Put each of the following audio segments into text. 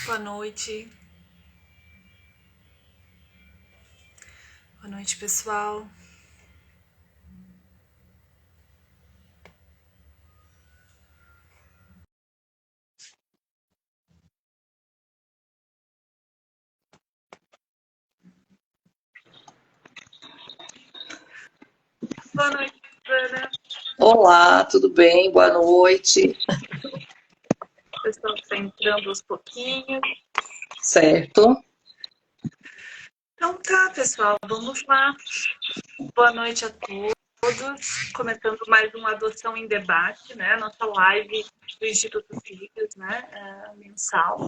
Boa noite. Boa noite, pessoal. Boa noite, Ana. Olá, tudo bem? Boa noite. O pessoal está entrando aos pouquinhos. Certo. Então tá, pessoal, vamos lá. Boa noite a todos. Começando mais uma Adoção em Debate, né? Nossa live do Instituto Filhos, né? Mensal.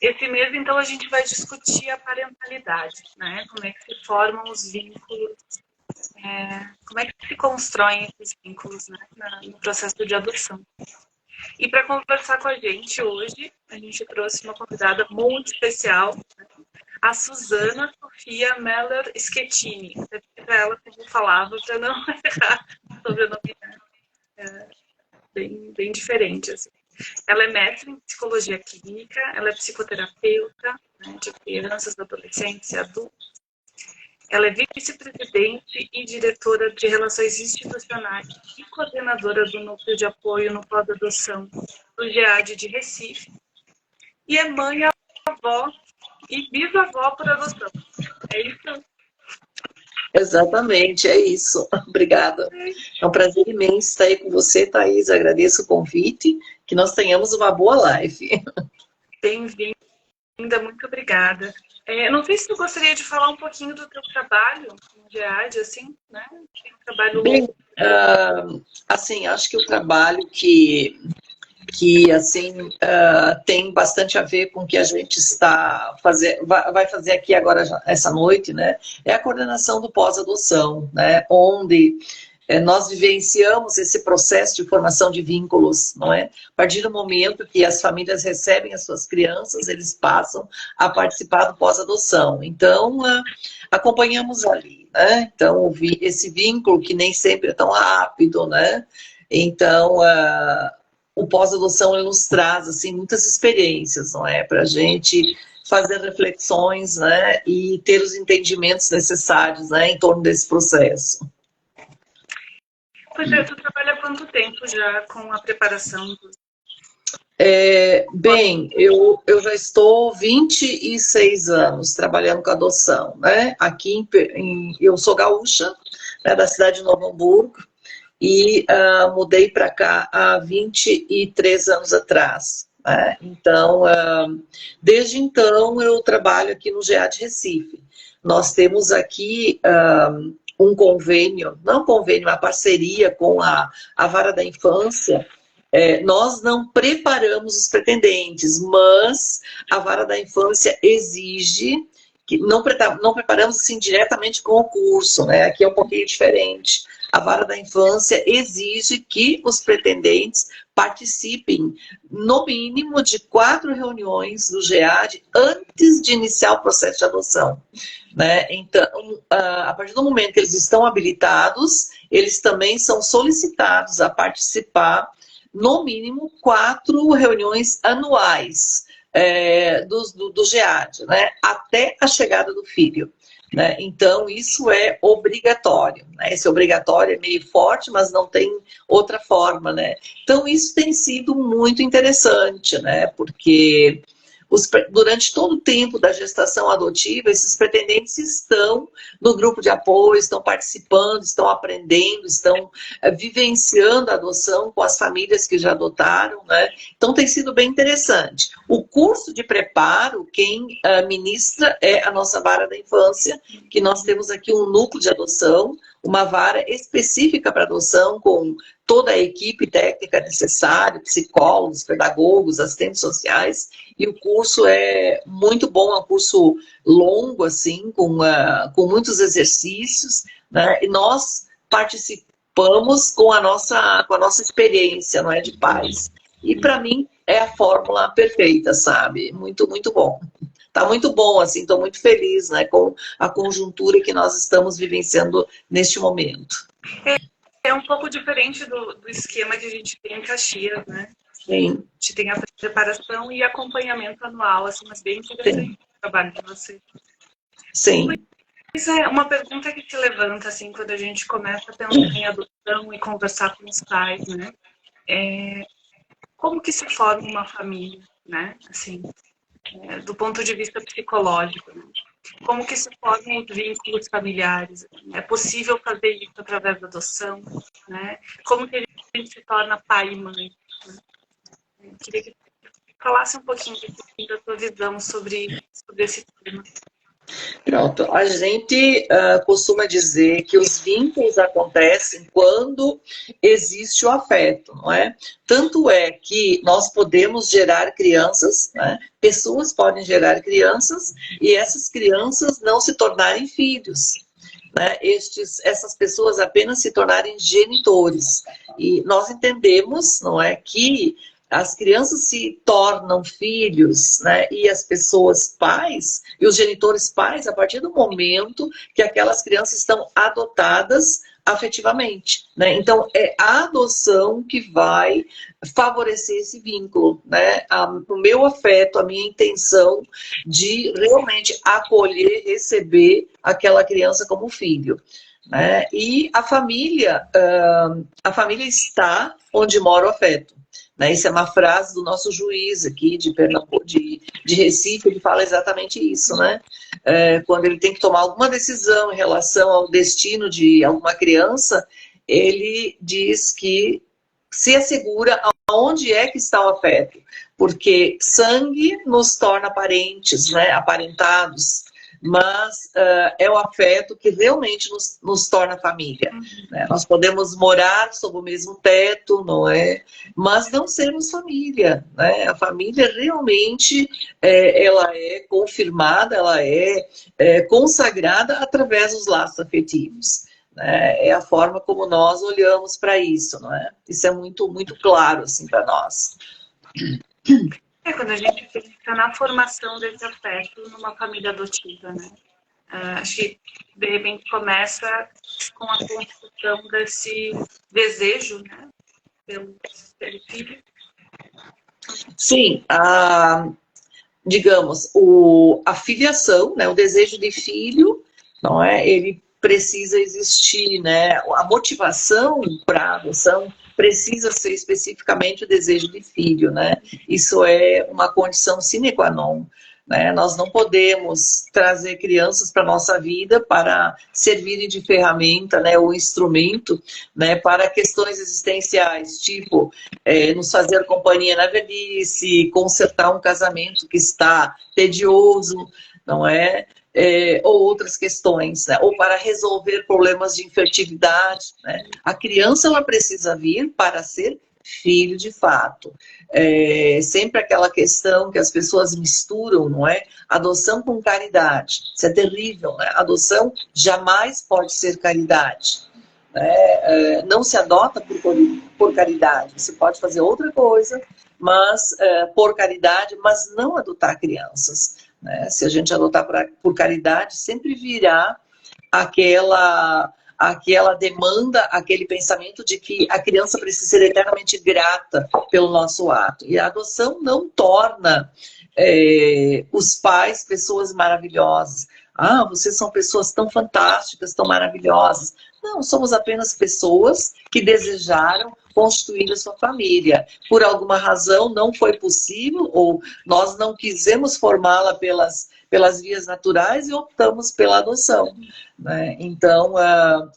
Esse mês, então, a gente vai discutir a parentalidade, né? Como é que se formam os vínculos, como é que se constroem esses vínculos, né? No processo de adoção. E para conversar com a gente hoje, a gente trouxe uma convidada muito especial, a Susana Sofia Meller Schettini. Eu pedi para ela como falava, para não errar o sobrenome bem diferente. Assim. Ela é mestre em psicologia clínica, ela é psicoterapeuta, né, de crianças, adolescentes e adultos. Ela é vice-presidente e diretora de Relações Institucionais e coordenadora do Núcleo de Apoio no Pós-Adoção do GEAD de Recife. E é mãe, avó e bisavó por adoção. É isso? Exatamente, é isso. Obrigada. É um prazer imenso estar aí com você, Thaís. Agradeço o convite, que nós tenhamos uma boa live. Bem-vinda, muito obrigada. Não sei se tu gostaria de falar um pouquinho do teu trabalho no GEAD, assim, né? Tem um trabalho Bem, longo. assim, acho que o trabalho que assim, tem bastante a ver com o que a gente vai fazer aqui agora, essa noite, né? É a coordenação do pós-adoção, né? Onde nós vivenciamos esse processo de formação de vínculos, não é? A partir do momento que as famílias recebem as suas crianças, eles passam a participar do pós-adoção. Então, acompanhamos ali, né? Então, esse vínculo que nem sempre é tão rápido, né? Então, o pós-adoção nos traz assim muitas experiências, não é? Para a gente fazer reflexões, né? E ter os entendimentos necessários, né? Em torno desse processo. Pois é, tu trabalha há quanto tempo já com a preparação dos... Bem, eu já estou 26 anos trabalhando com adoção, né? Aqui eu sou gaúcha, né, da cidade de Novo Hamburgo, e mudei para cá há 23 anos atrás. Né? Então, desde então, eu trabalho aqui no GEAD Recife. Nós temos aqui um convênio, não um convênio, uma parceria com a Vara da Infância. Nós não preparamos os pretendentes, mas a Vara da Infância exige que não preparamos assim diretamente com o curso, né? Aqui é um pouquinho diferente. A Vara da Infância exige que os pretendentes participem, no mínimo, de 4 reuniões do GEAD antes de iniciar o processo de adoção. Né? Então, a partir do momento que eles estão habilitados, eles também são solicitados a participar, no mínimo, 4 reuniões anuais do GEAD, né? Até a chegada do filho. Né? Então, isso é obrigatório. Né? Esse obrigatório é meio forte, mas não tem outra forma. Né? Então, isso tem sido muito interessante, né? Porque durante todo o tempo da gestação adotiva, esses pretendentes estão no grupo de apoio, estão participando, estão aprendendo, estão vivenciando a adoção com as famílias que já adotaram. Né? Então, tem sido bem interessante. O curso de preparo, quem ministra é a nossa Vara da Infância, que nós temos aqui um núcleo de adoção, uma vara específica para adoção, com toda a equipe técnica necessária, psicólogos, pedagogos, assistentes sociais, e o curso é muito bom, é um curso longo, assim, com muitos exercícios, né? E nós participamos com a nossa experiência, não é, de pais. E para mim é a fórmula perfeita, sabe? Muito, muito bom. Tá muito bom, assim, estou muito feliz, né, com a conjuntura que nós estamos vivenciando neste momento. É um pouco diferente do esquema que a gente tem em Caxias, né? Sim. tem a preparação e acompanhamento anual, assim, mas bem interessante o trabalho de você. Sim. Pois é, uma pergunta que se levanta, assim, quando a gente começa a pensar em adoção e conversar com os pais, né? Como que se forma uma família, né? Assim, do ponto de vista psicológico, né? Como que se formam os vínculos familiares? É possível fazer isso através da adoção, né? Como que a gente se torna pai e mãe? Né? Queria que falasse um pouquinho da sua visão sobre esse tema. Pronto, a gente costuma dizer que os vínculos acontecem quando existe o afeto, não é? Tanto é que nós podemos gerar crianças, né? Pessoas podem gerar crianças e essas crianças não se tornarem filhos, né? Essas pessoas apenas se tornarem genitores. E nós entendemos, não é, que as crianças se tornam filhos, né, e as pessoas pais, e os genitores pais, a partir do momento que aquelas crianças estão adotadas afetivamente, né? Então, é a adoção que vai favorecer esse vínculo, né? O meu afeto, a minha intenção de realmente acolher, receber aquela criança como filho. Né? E a família está onde mora o afeto. Né? Isso é uma frase do nosso juiz aqui de Pernambuco, de Recife, ele fala exatamente isso, né? Quando ele tem que tomar alguma decisão em relação ao destino de alguma criança, ele diz que se assegura aonde é que está o afeto, porque sangue nos torna parentes, né? Aparentados, mas é o afeto que realmente nos torna família. Né? Nós podemos morar sob o mesmo teto, não é? Mas não sermos família. Né? A família realmente ela é confirmada, ela é consagrada através dos laços afetivos. Né? É a forma como nós olhamos para isso. Não é? Isso é muito, muito claro assim, para nós. Quando a gente pensa na formação desse afeto numa família adotiva, né? Acho que, de repente, começa com a construção desse desejo, né? Pelo filho. Sim, digamos, a filiação, né, o desejo de filho, não é? Ele precisa existir, né? A motivação para a adoção precisa ser especificamente o desejo de filho, né? Isso é uma condição sine qua non. Né? Nós não podemos trazer crianças para a nossa vida para servirem de ferramenta, né, ou instrumento, né, para questões existenciais, tipo nos fazer companhia na velhice, consertar um casamento que está tedioso, não é? Ou outras questões, né? Ou para resolver problemas de infertilidade. Né? A criança ela precisa vir para ser filho de fato. Sempre aquela questão que as pessoas misturam, não é? Adoção com caridade. Isso é terrível, né? Adoção jamais pode ser caridade. Não se adota por caridade. Você pode fazer outra coisa, mas por caridade, mas não adotar crianças. Né? Se a gente adotar por caridade, sempre virá aquela demanda, aquele pensamento de que a criança precisa ser eternamente grata pelo nosso ato. E a adoção não torna os pais pessoas maravilhosas. Ah, vocês são pessoas tão fantásticas, tão maravilhosas. Não, somos apenas pessoas que desejaram construir a sua família. Por alguma razão não foi possível, ou nós não quisemos formá-la pelas vias naturais e optamos pela adoção. Né? Então,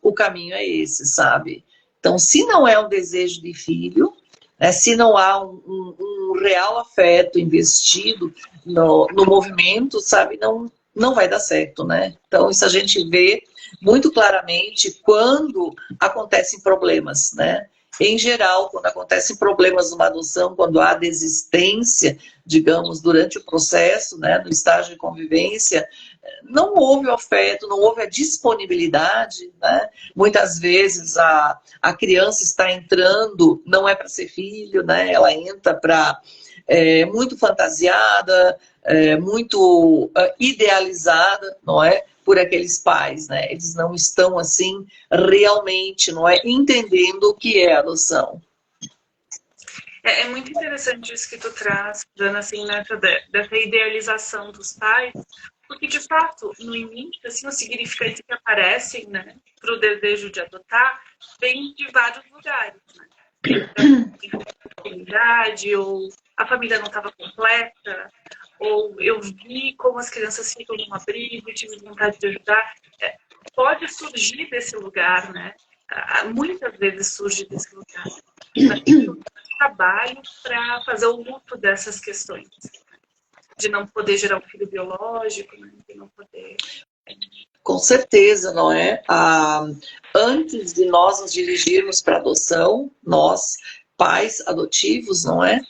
o caminho é esse, sabe? Então, se não é um desejo de filho, né, se não há um real afeto investido no movimento, sabe, não vai dar certo, né? Então, isso a gente vê muito claramente quando acontecem problemas, né? Em geral, quando acontecem problemas numa adoção, quando há desistência, digamos, durante o processo, né, no estágio de convivência, não houve o afeto, não houve a disponibilidade, né? Muitas vezes a criança está entrando, não é para ser filho, né? Ela entra para muito fantasiada, muito idealizada, não é? Por aqueles pais, né? Eles não estão assim realmente, não é, entendendo o que é adoção. É muito interessante isso que tu traz, Dana, assim, dessa idealização dos pais, porque, de fato, no início, assim, os significantes que aparecem, né, para o desejo de adotar, vem de vários lugares, né? Vem da infertilidade, ou a família não estava completa, ou eu vi como as crianças ficam num abrigo e tive vontade de ajudar. Pode surgir desse lugar, né? Muitas vezes surge desse lugar. Mas tem que trabalho para fazer o luto dessas questões. De não poder gerar um filho biológico, né? De não poder... Com certeza, não é? Antes de nós nos dirigirmos para adoção, nós, pais adotivos, não é?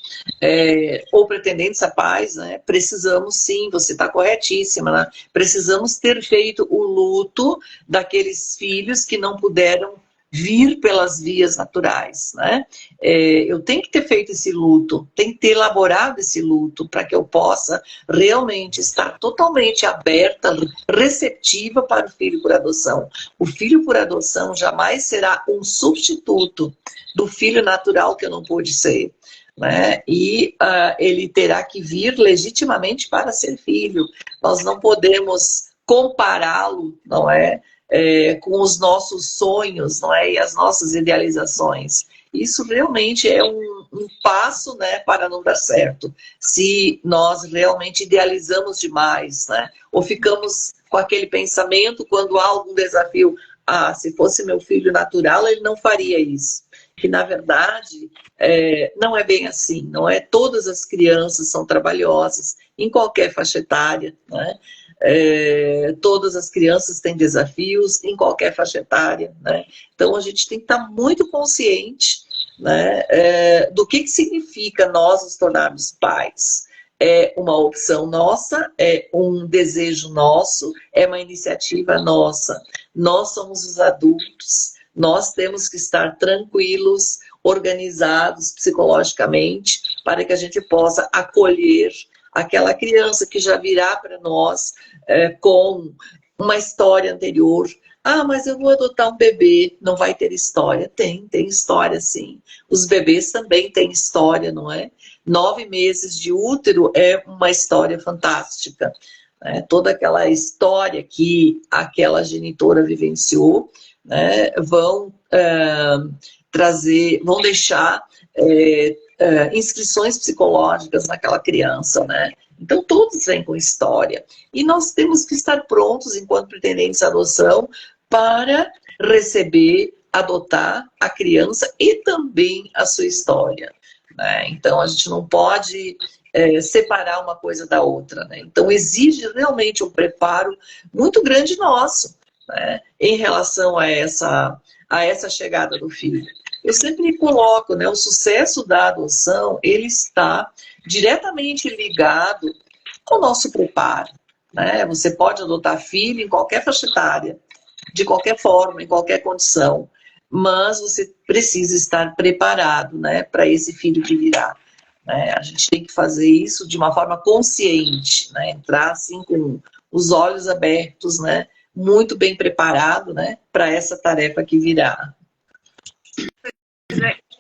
Ou pretendentes a pais, né? Precisamos sim, você está corretíssima, né? Precisamos ter feito o luto daqueles filhos que não puderam vir pelas vias naturais, né? Eu tenho que ter feito esse luto, tenho que ter elaborado esse luto para que eu possa realmente estar totalmente aberta, receptiva para o filho por adoção. O filho por adoção jamais será um substituto do filho natural que eu não pude ser, né? E ele terá que vir legitimamente para ser filho. Nós não podemos compará-lo, não é? Com os nossos sonhos, não é? E as nossas idealizações. Isso realmente é um passo, né, para não dar certo. Se nós realmente idealizamos demais, né? Ou ficamos com aquele pensamento quando há algum desafio, se fosse meu filho natural, ele não faria isso. Que, na verdade, não é bem assim. Não é? Todas as crianças são trabalhosas, em qualquer faixa etária, né? Todas as crianças têm desafios em qualquer faixa etária, né? Então a gente tem que estar muito consciente, né, do que significa nós nos tornarmos pais. É uma opção nossa, é um desejo nosso, é uma iniciativa nossa. Nós somos os adultos, nós temos que estar tranquilos, organizados psicologicamente, para que a gente possa acolher aquela criança que já virá para nós com uma história anterior. Mas eu vou adotar um bebê, não vai ter história. Tem história sim. Os bebês também têm história, não é? 9 meses de útero é uma história fantástica. Né? Toda aquela história que aquela genitora vivenciou, né, vão deixar inscrições psicológicas naquela criança, né? Então todos vêm com história. E nós temos que estar prontos, enquanto pretendentes à adoção, para receber, adotar a criança e também a sua história, né? Então a gente não pode separar uma coisa da outra, né? Então exige realmente um preparo muito grande nosso, né, em relação a essa chegada do filho. Eu sempre coloco, né, o sucesso da adoção, ele está diretamente ligado com o nosso preparo, né? Você pode adotar filho em qualquer faixa etária, de qualquer forma, em qualquer condição, mas você precisa estar preparado, né, para esse filho que virá. Né? A gente tem que fazer isso de uma forma consciente, né? Entrar assim com os olhos abertos, né? Muito bem preparado, né, para essa tarefa que virá.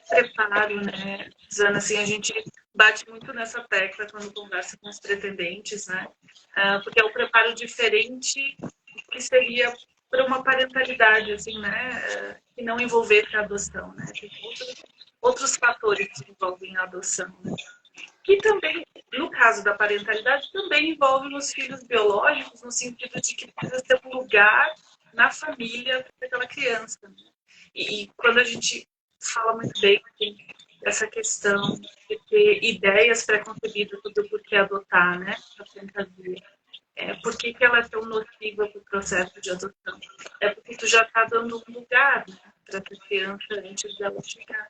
Preparo, né, Zana, assim, a gente bate muito nessa tecla quando conversa com os pretendentes, né, porque é um preparo diferente que seria para uma parentalidade, assim, né, que não envolvesse a adoção, né, tem outros fatores que envolvem a adoção, né, que também, no caso da parentalidade, também envolve os filhos biológicos, no sentido de que precisa ter um lugar na família para aquela criança, né? E quando a gente fala muito bem aqui dessa questão de ter ideias pré-concebidas sobre o porquê adotar, né? A fantasia. Por que ela é tão nociva para o processo de adoção? É porque tu já está dando um lugar, né, para essa criança antes dela chegar.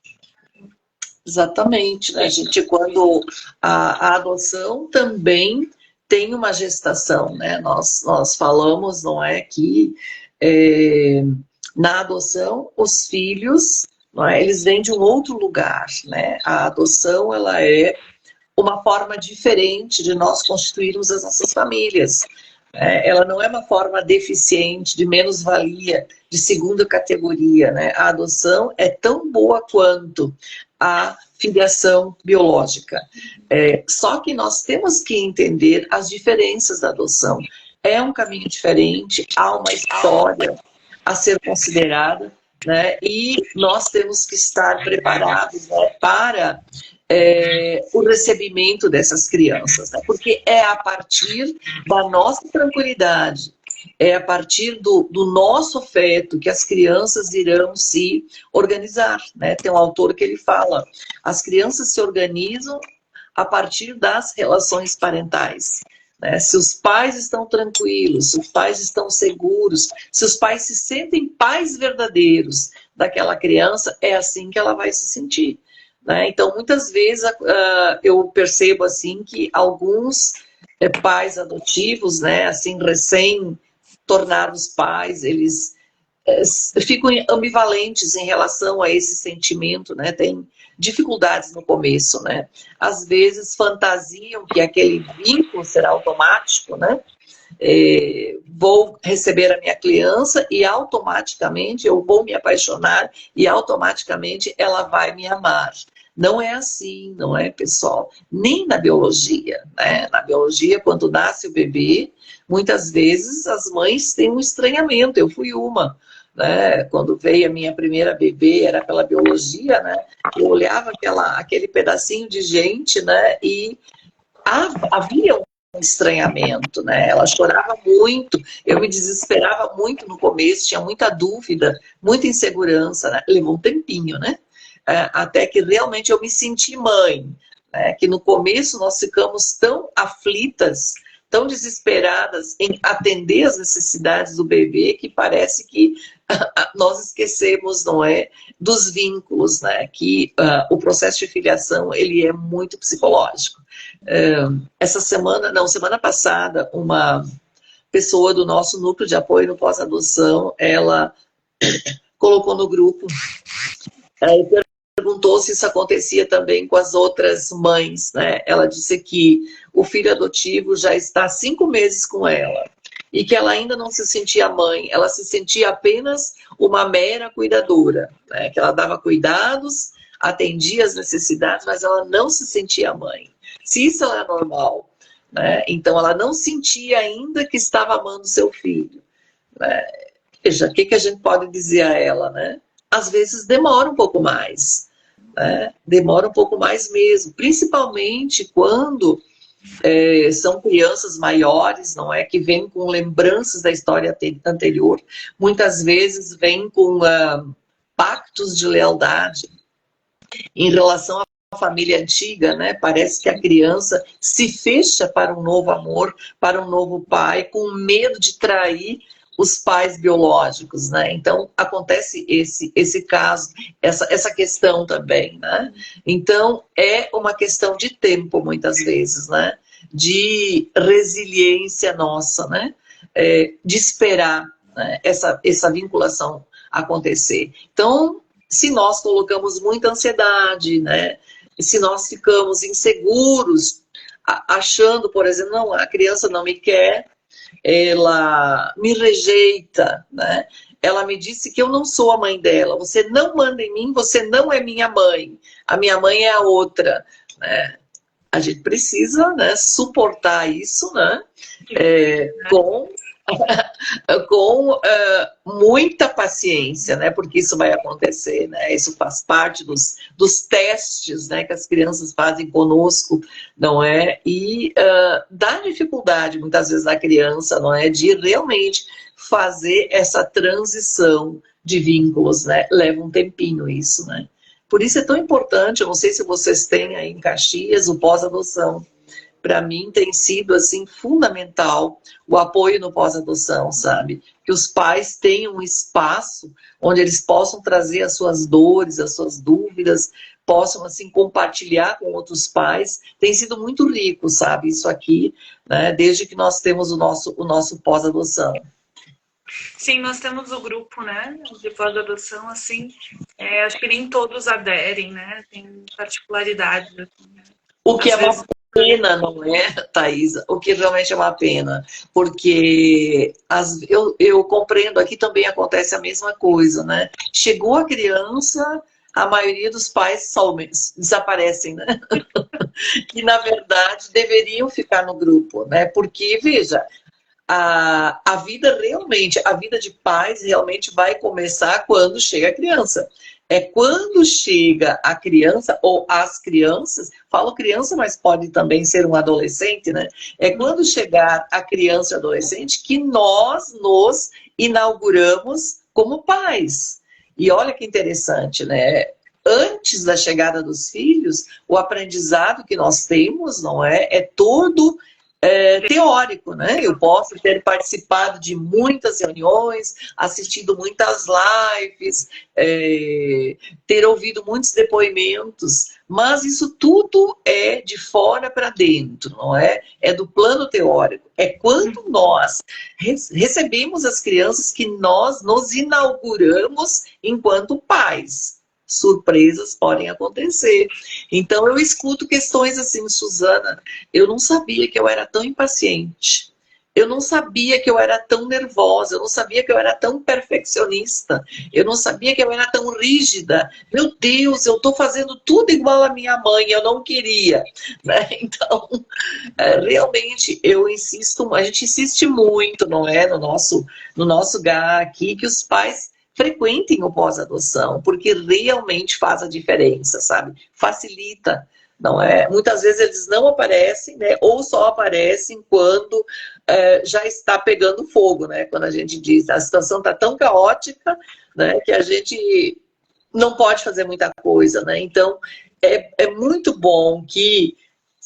Exatamente, né, gente? Quando a adoção também tem uma gestação, né? Nós falamos, não é, que na adoção os filhos, não é, eles vêm de um outro lugar, né? A adoção, ela é uma forma diferente de nós constituirmos as nossas famílias. Ela não é uma forma deficiente, de menos-valia, de segunda categoria, né? A adoção é tão boa quanto a filiação biológica. Só que nós temos que entender as diferenças da adoção. É um caminho diferente, há uma história a ser considerada, né? E nós temos que estar preparados, né, para o recebimento dessas crianças, né? Porque é a partir da nossa tranquilidade, é a partir do nosso afeto que as crianças irão se organizar, né? Tem um autor que ele fala, as crianças se organizam a partir das relações parentais. Né? Se os pais estão tranquilos, se os pais estão seguros, se os pais se sentem pais verdadeiros daquela criança, é assim que ela vai se sentir. Né? Então, muitas vezes eu percebo assim que alguns pais adotivos, né, assim, recém-tornados pais, eles ficam ambivalentes em relação a esse sentimento, né? Tem dificuldades no começo, né? Às vezes fantasiam que aquele vínculo será automático, né? Vou receber a minha criança e automaticamente eu vou me apaixonar e automaticamente ela vai me amar. Não é assim, não é, pessoal? Nem na biologia, né? Na biologia, quando nasce o bebê, muitas vezes as mães têm um estranhamento. Eu fui uma, né? Quando veio a minha primeira bebê, era pela biologia, né? Eu olhava aquele pedacinho de gente, né? E havia um estranhamento, né? Ela chorava muito, eu me desesperava muito no começo, tinha muita dúvida, muita insegurança, né? Levou um tempinho, né? Até que realmente eu me senti mãe, né? Que no começo nós ficamos tão aflitas, tão desesperadas em atender as necessidades do bebê, que parece que nós esquecemos, não é, dos vínculos, né? Que o processo de filiação, ele é muito psicológico. Semana passada, uma pessoa do nosso núcleo de apoio no pós-adoção, ela colocou no grupo, perguntou se isso acontecia também com as outras mães, né? Ela disse que o filho adotivo já está há 5 meses com ela e que ela ainda não se sentia mãe, ela se sentia apenas uma mera cuidadora, né? Que ela dava cuidados, atendia as necessidades, mas ela não se sentia mãe. Se isso é normal, né? Então ela não sentia ainda que estava amando seu filho, né? Veja, o que a gente pode dizer a ela, né? Às vezes demora um pouco mais, né? Demora um pouco mais mesmo, principalmente quando são crianças maiores, não é, que vêm com lembranças da história anterior, muitas vezes vêm com pactos de lealdade em relação à família antiga, né? Parece que a criança se fecha para um novo amor, para um novo pai, com medo de trair os pais biológicos, né? Então acontece esse caso, essa questão também, né? Então é uma questão de tempo muitas vezes, né? De resiliência nossa, né? De esperar, né? essa vinculação acontecer. Então, se nós colocamos muita ansiedade, né? Se nós ficamos inseguros, achando, por exemplo, não, a criança não me quer, ela me rejeita, né? Ela me disse que eu não sou a mãe dela, você não manda em mim, você não é minha mãe, a minha mãe é a outra, né? A gente precisa, né, suportar isso, né? Com muita paciência, né? Porque isso vai acontecer, né? Isso faz parte dos testes, né? Que as crianças fazem conosco, não é? E dá dificuldade, muitas vezes, na criança, não é? De realmente fazer essa transição de vínculos, né? Leva um tempinho isso, né? Por isso é tão importante, eu não sei se vocês têm aí em Caxias o pós-adoção. Para mim tem sido assim fundamental o apoio no pós-adoção, sabe? Que os pais tenham um espaço onde eles possam trazer as suas dores, as suas dúvidas, possam assim compartilhar com outros pais. Tem sido muito rico, sabe? Isso aqui, né? Desde que nós temos o nosso pós-adoção. Sim, nós temos o grupo, né, de pós-adoção, assim, acho que nem todos aderem, né? Tem particularidades, assim, né? O que Às vezes pena, não é, Thaisa? O que realmente é uma pena, porque eu compreendo, aqui também acontece a mesma coisa, né? Chegou a criança, a maioria dos pais desaparecem, né? Que na verdade deveriam ficar no grupo, né? Porque, veja, a vida realmente, a vida de pais realmente vai começar quando chega a criança. É quando chega a criança, ou as crianças, falo criança, mas pode também ser um adolescente, né? É quando chegar a criança e adolescente que nós nos inauguramos como pais. E olha que interessante, né? Antes da chegada dos filhos, o aprendizado que nós temos, não é? É todo teórico, né? Eu posso ter participado de muitas reuniões, assistido muitas lives, ter ouvido muitos depoimentos, mas isso tudo é de fora para dentro, não é? É do plano teórico. É quando nós recebemos as crianças que nós nos inauguramos enquanto pais. Surpresas podem acontecer. Então eu escuto questões assim, Suzana, eu não sabia que eu era tão impaciente. Eu não sabia que eu era tão nervosa. Eu não sabia que eu era tão perfeccionista. Eu não sabia que eu era tão rígida. Meu Deus, eu estou fazendo tudo igual a minha mãe. Eu não queria. Né? Então, realmente, eu insisto, a gente insiste muito, não é? No nosso GA aqui, que os pais frequentem o pós-adoção, porque realmente faz a diferença, sabe? Facilita. Não é? Muitas vezes eles não aparecem, né? Ou só aparecem quando já está pegando fogo, né? Quando a gente diz a situação está tão caótica, né? Que a gente não pode fazer muita coisa, né? Então é muito bom que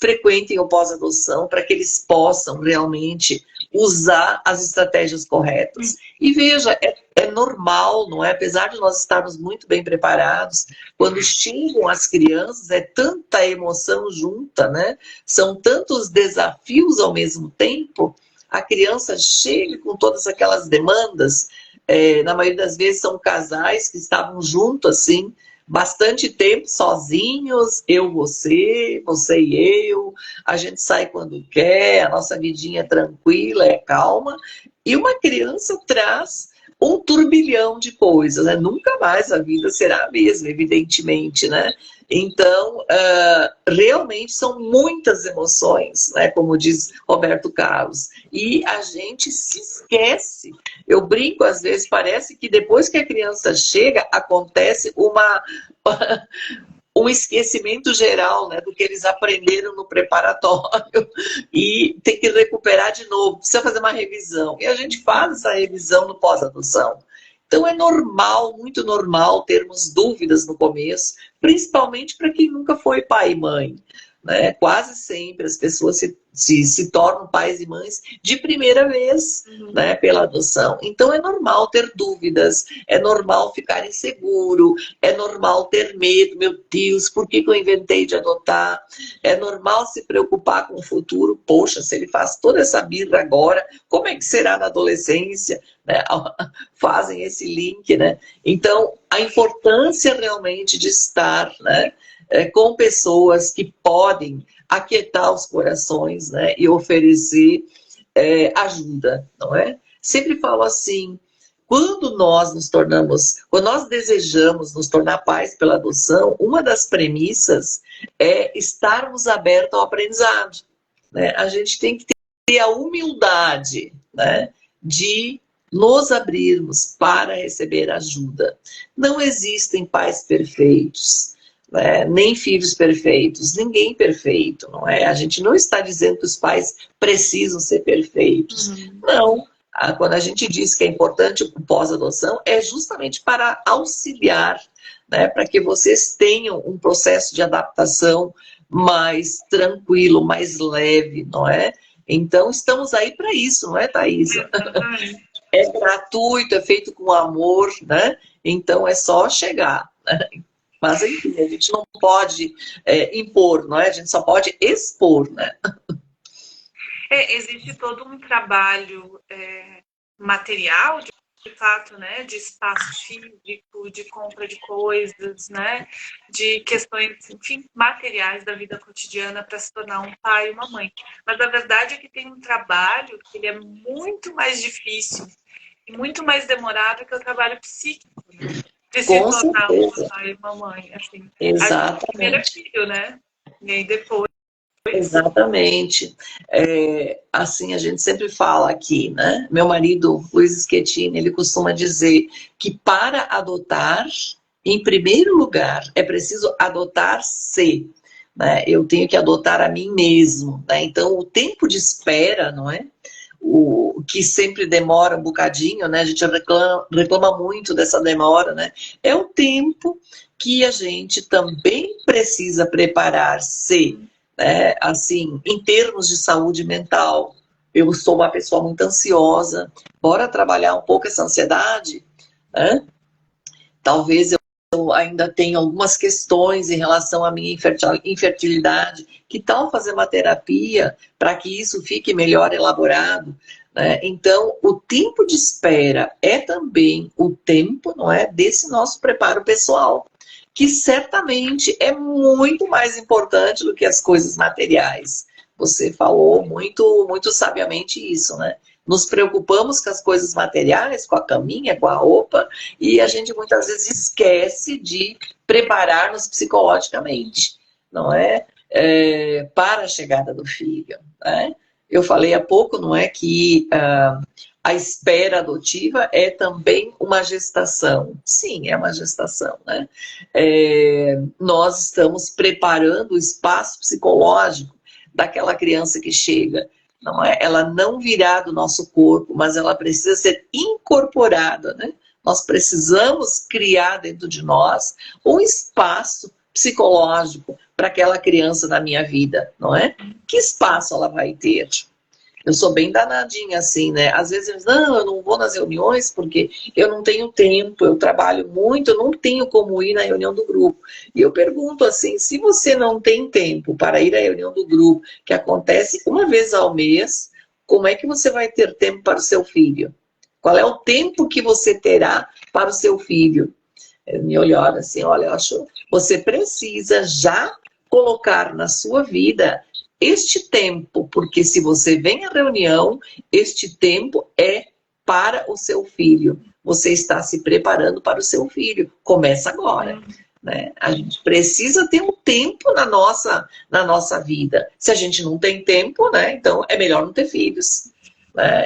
frequentem o pós-adoção para que eles possam realmente usar as estratégias corretas. E veja, é normal, não é? Apesar de nós estarmos muito bem preparados, quando chegam as crianças, é tanta emoção junta, né? São tantos desafios ao mesmo tempo, a criança chega com todas aquelas demandas, na maioria das vezes são casais que estavam juntos, assim, bastante tempo sozinhos, você e eu, a gente sai quando quer, a nossa vidinha é tranquila, é calma, e uma criança traz um turbilhão de coisas, né? Nunca mais a vida será a mesma, evidentemente, né? Então, realmente são muitas emoções, né? Como diz Roberto Carlos, e a gente se esquece. Eu brinco às vezes, parece que depois que a criança chega, acontece um esquecimento geral, né, do que eles aprenderam no preparatório e tem que recuperar de novo, precisa fazer uma revisão. E a gente faz essa revisão no pós-adoção. Então é normal, muito normal, termos dúvidas no começo, principalmente para quem nunca foi pai e mãe. Né? Quase sempre as pessoas se tornam pais e mães de primeira vez, né, pela adoção. Então é normal ter dúvidas, é normal ficar inseguro, é normal ter medo, meu Deus, por que eu inventei de adotar? É normal se preocupar com o futuro, poxa, se ele faz toda essa birra agora, como é que será na adolescência? Né? Fazem esse link, né? Então, a importância realmente de estar, né, com pessoas que podem aquietar os corações, né, e oferecer ajuda, não é? Sempre falo assim, quando nós desejamos nos tornar pais pela adoção, uma das premissas é estarmos abertos ao aprendizado, né? A gente tem que ter a humildade, né, de nos abrirmos para receber ajuda. Não existem pais perfeitos, né? Nem filhos perfeitos, ninguém perfeito, não é? A gente não está dizendo que os pais precisam ser perfeitos. Não. Quando a gente diz que é importante o pós-adoção, é justamente para auxiliar, né, para que vocês tenham um processo de adaptação mais tranquilo, mais leve, não é? Então, estamos aí para isso, não é, Thaisa? É gratuito, é feito com amor, né? Então, é só chegar, né? Mas, enfim, a gente não pode impor, não é? A gente só pode expor, né? Existe todo um trabalho material, fato, né, de espaço físico, de compra de coisas, né, de questões, enfim, materiais da vida cotidiana para se tornar um pai e uma mãe. Mas a verdade é que tem um trabalho que ele é muito mais difícil e muito mais demorado que o trabalho psíquico, né, de se Com tornar um certeza, pai e uma mãe, assim. A gente primeiro é exatamente. filho, né, e aí depois... Exatamente. Assim, a gente sempre fala aqui, né? Meu marido, Luiz Schettini, ele costuma dizer que para adotar, em primeiro lugar, é preciso adotar-se, né? Eu tenho que adotar a mim mesmo, né? Então, o tempo de espera, não é? O que sempre demora um bocadinho, né? A gente reclama muito dessa demora, né? É o tempo que a gente também precisa preparar-se, né? Assim, em termos de saúde mental. Eu sou uma pessoa muito ansiosa, bora trabalhar um pouco essa ansiedade, né? Talvez eu ainda tenha algumas questões em relação à minha infertilidade. Que tal fazer uma terapia para que isso fique melhor elaborado? Né? Então, o tempo de espera é também o tempo, não é, desse nosso preparo pessoal, que certamente é muito mais importante do que as coisas materiais. Você falou muito, muito sabiamente isso, né? Nos preocupamos com as coisas materiais, com a caminha, com a roupa, e a gente muitas vezes esquece de preparar-nos psicologicamente, não é? Para a chegada do filho, né? Eu falei há pouco, não é, que a espera adotiva é também uma gestação. Sim, é uma gestação, né? Nós estamos preparando o espaço psicológico daquela criança que chega. Não é? Ela não virá do nosso corpo, mas ela precisa ser incorporada, né? Nós precisamos criar dentro de nós um espaço psicológico para aquela criança na minha vida, não é? Que espaço ela vai ter? Eu sou bem danadinha assim, né? Às vezes, não, eu não vou nas reuniões porque eu não tenho tempo, eu trabalho muito, eu não tenho como ir na reunião do grupo. E eu pergunto assim, se você não tem tempo para ir à reunião do grupo, que acontece uma vez ao mês, como é que você vai ter tempo para o seu filho? Qual é o tempo que você terá para o seu filho? Ele me olhou assim, olha, eu acho, você precisa já colocar na sua vida este tempo, porque se você vem à reunião, este tempo é para o seu filho. Você está se preparando para o seu filho. Começa agora. Né? A gente precisa ter um tempo na nossa vida. Se a gente não tem tempo, né? Então é melhor não ter filhos.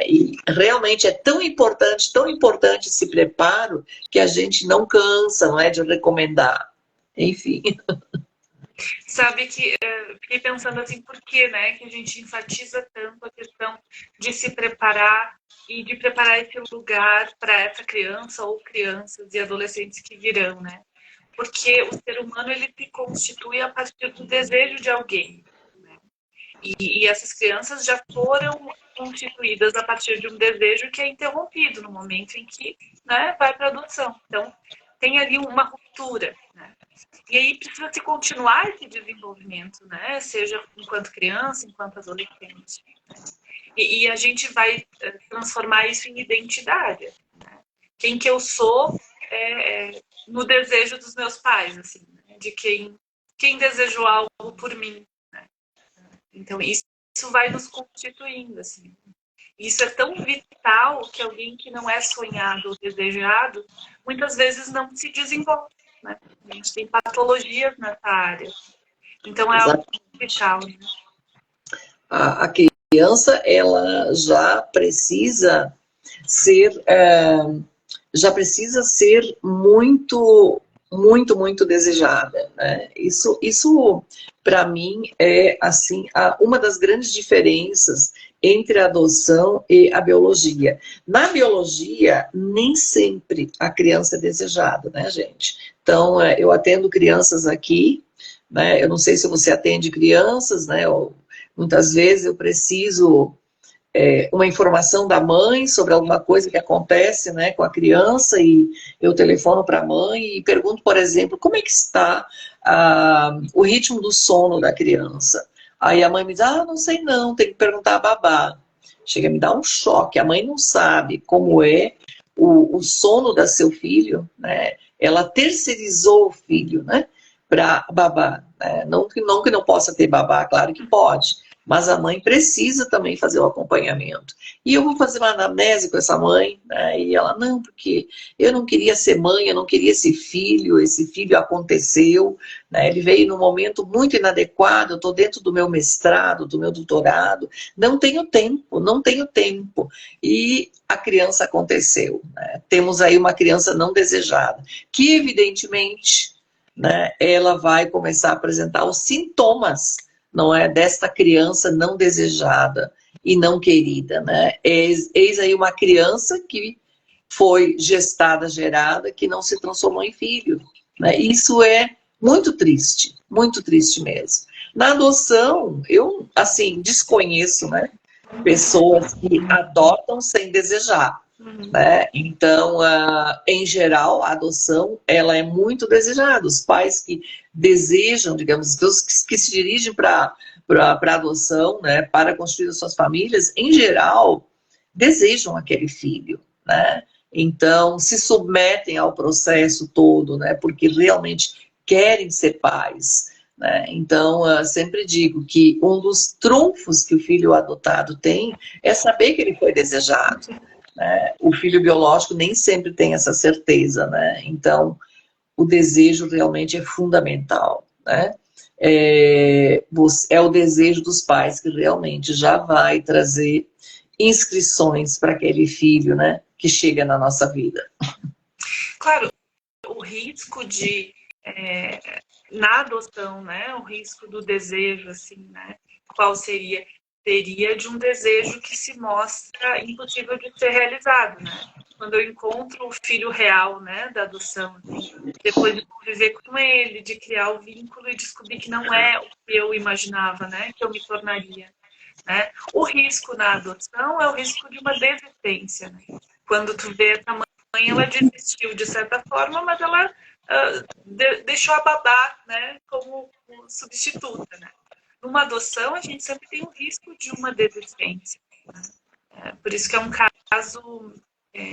E realmente é tão importante esse preparo, que a gente não cansa, não é, de recomendar. Enfim. Sabe que fiquei pensando assim, por que, né, que a gente enfatiza tanto a questão de se preparar e de preparar esse lugar para essa criança ou crianças e adolescentes que virão, né? Porque o ser humano, ele se constitui a partir do desejo de alguém, né? E essas crianças já foram constituídas a partir de um desejo que é interrompido no momento em que, né, vai para a adoção. Então, tem ali uma ruptura, né? E aí precisa se continuar esse desenvolvimento, né? Seja enquanto criança, enquanto adolescente. E a gente vai transformar isso em identidade. Né? Quem que eu sou no desejo dos meus pais, assim, né? De quem desejou algo por mim. Né? Então isso vai nos constituindo, assim. Isso é tão vital que alguém que não é sonhado ou desejado, muitas vezes não se desenvolve. Né? A gente tem patologias nessa área. Então é algo vital. Né? A criança, ela já precisa ser muito, muito, muito desejada. Né? Isso para mim, é assim, uma das grandes diferenças entre a adoção e a biologia. Na biologia, nem sempre a criança é desejada, né, gente? Então, eu atendo crianças aqui, né? Eu não sei se você atende crianças, né? Muitas vezes eu preciso uma informação da mãe sobre alguma coisa que acontece, né, com a criança, e eu telefono para a mãe e pergunto, por exemplo, como é que está o ritmo do sono da criança. Aí a mãe me diz, não sei não, tem que perguntar a babá. Chega a me dar um choque, a mãe não sabe como é o sono da seu filho, né? Ela terceirizou o filho, né? Para babá. Né? Não que não possa ter babá, claro que pode, mas a mãe precisa também fazer o acompanhamento. E eu vou fazer uma anamnese com essa mãe, né? E ela, não, porque eu não queria ser mãe, eu não queria esse filho aconteceu, né? Ele veio num momento muito inadequado, eu estou dentro do meu mestrado, do meu doutorado, não tenho tempo, não tenho tempo. E a criança aconteceu, né? Temos aí uma criança não desejada, que evidentemente, né, ela vai começar a apresentar os sintomas, não é, desta criança não desejada e não querida, né? Eis aí uma criança que foi gestada, gerada, que não se transformou em filho, né? Isso é muito triste mesmo. Na adoção, eu, assim, desconheço, né, pessoas que adotam sem desejar, né? Então, em geral, a adoção, ela é muito desejada. Os pais que desejam, digamos, os que se dirigem para a adoção, né, para construir as suas famílias, em geral, desejam aquele filho, né? Então, se submetem ao processo todo, né, porque realmente querem ser pais, né? Então, sempre digo que um dos trunfos que o filho adotado tem é saber que ele foi desejado, né? O filho biológico nem sempre tem essa certeza, né? Então, o desejo realmente é fundamental, né? É o desejo dos pais que realmente já vai trazer inscrições para aquele filho, né, que chega na nossa vida. Claro, o risco de na adoção, né, o risco do desejo, assim, né, qual seria? Teria de um desejo que se mostra impossível de ser realizado, né? Quando eu encontro o filho real, né, da adoção, assim, depois de conviver com ele, de criar o vínculo e descobrir que não é o que eu imaginava, né, que eu me tornaria, né? O risco na adoção é o risco de uma desistência, né? Quando tu vê essa mãe, ela desistiu de certa forma, mas ela deixou a babá, né, como substituta, né? Numa adoção, a gente sempre tem o risco de uma desistência, né? Por isso que é um caso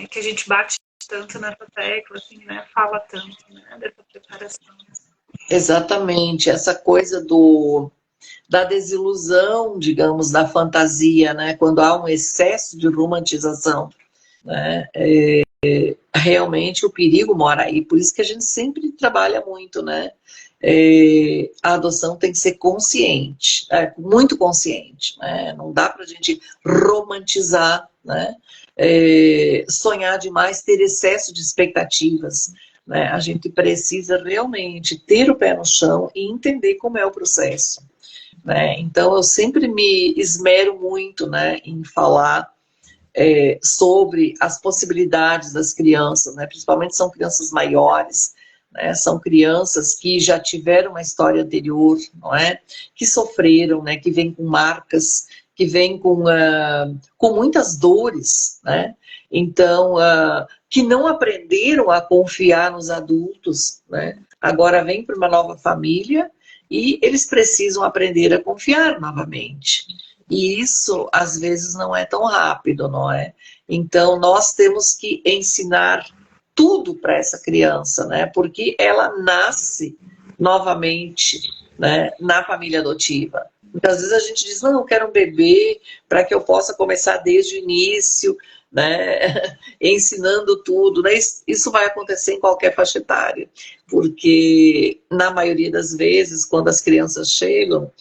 que a gente bate tanto nessa tecla, assim, né? Fala tanto, né? Dessa preparação. Exatamente, essa coisa da desilusão, digamos, da fantasia, né? Quando há um excesso de romantização, né? Realmente o perigo mora aí, por isso que a gente sempre trabalha muito, né? A adoção tem que ser consciente, muito consciente, né? Não dá para a gente romantizar, né? Sonhar demais, ter excesso de expectativas, né? A gente precisa realmente ter o pé no chão e entender como é o processo, né? Então eu sempre me esmero muito, né, em falar sobre as possibilidades das crianças, né? Principalmente são crianças maiores, né? São crianças que já tiveram uma história anterior, não é? Que sofreram, né? Que vêm com marcas, que vêm com muitas dores, né? Então, que não aprenderam a confiar nos adultos, né? Agora vêm para uma nova família e eles precisam aprender a confiar novamente. E isso, às vezes, não é tão rápido, não é? Então, nós temos que ensinar tudo para essa criança, né? Porque ela nasce novamente, né, na família adotiva. Muitas vezes a gente diz, não, eu quero um bebê para que eu possa começar desde o início, né? Ensinando tudo, né? Isso vai acontecer em qualquer faixa etária, porque na maioria das vezes, quando as crianças chegam,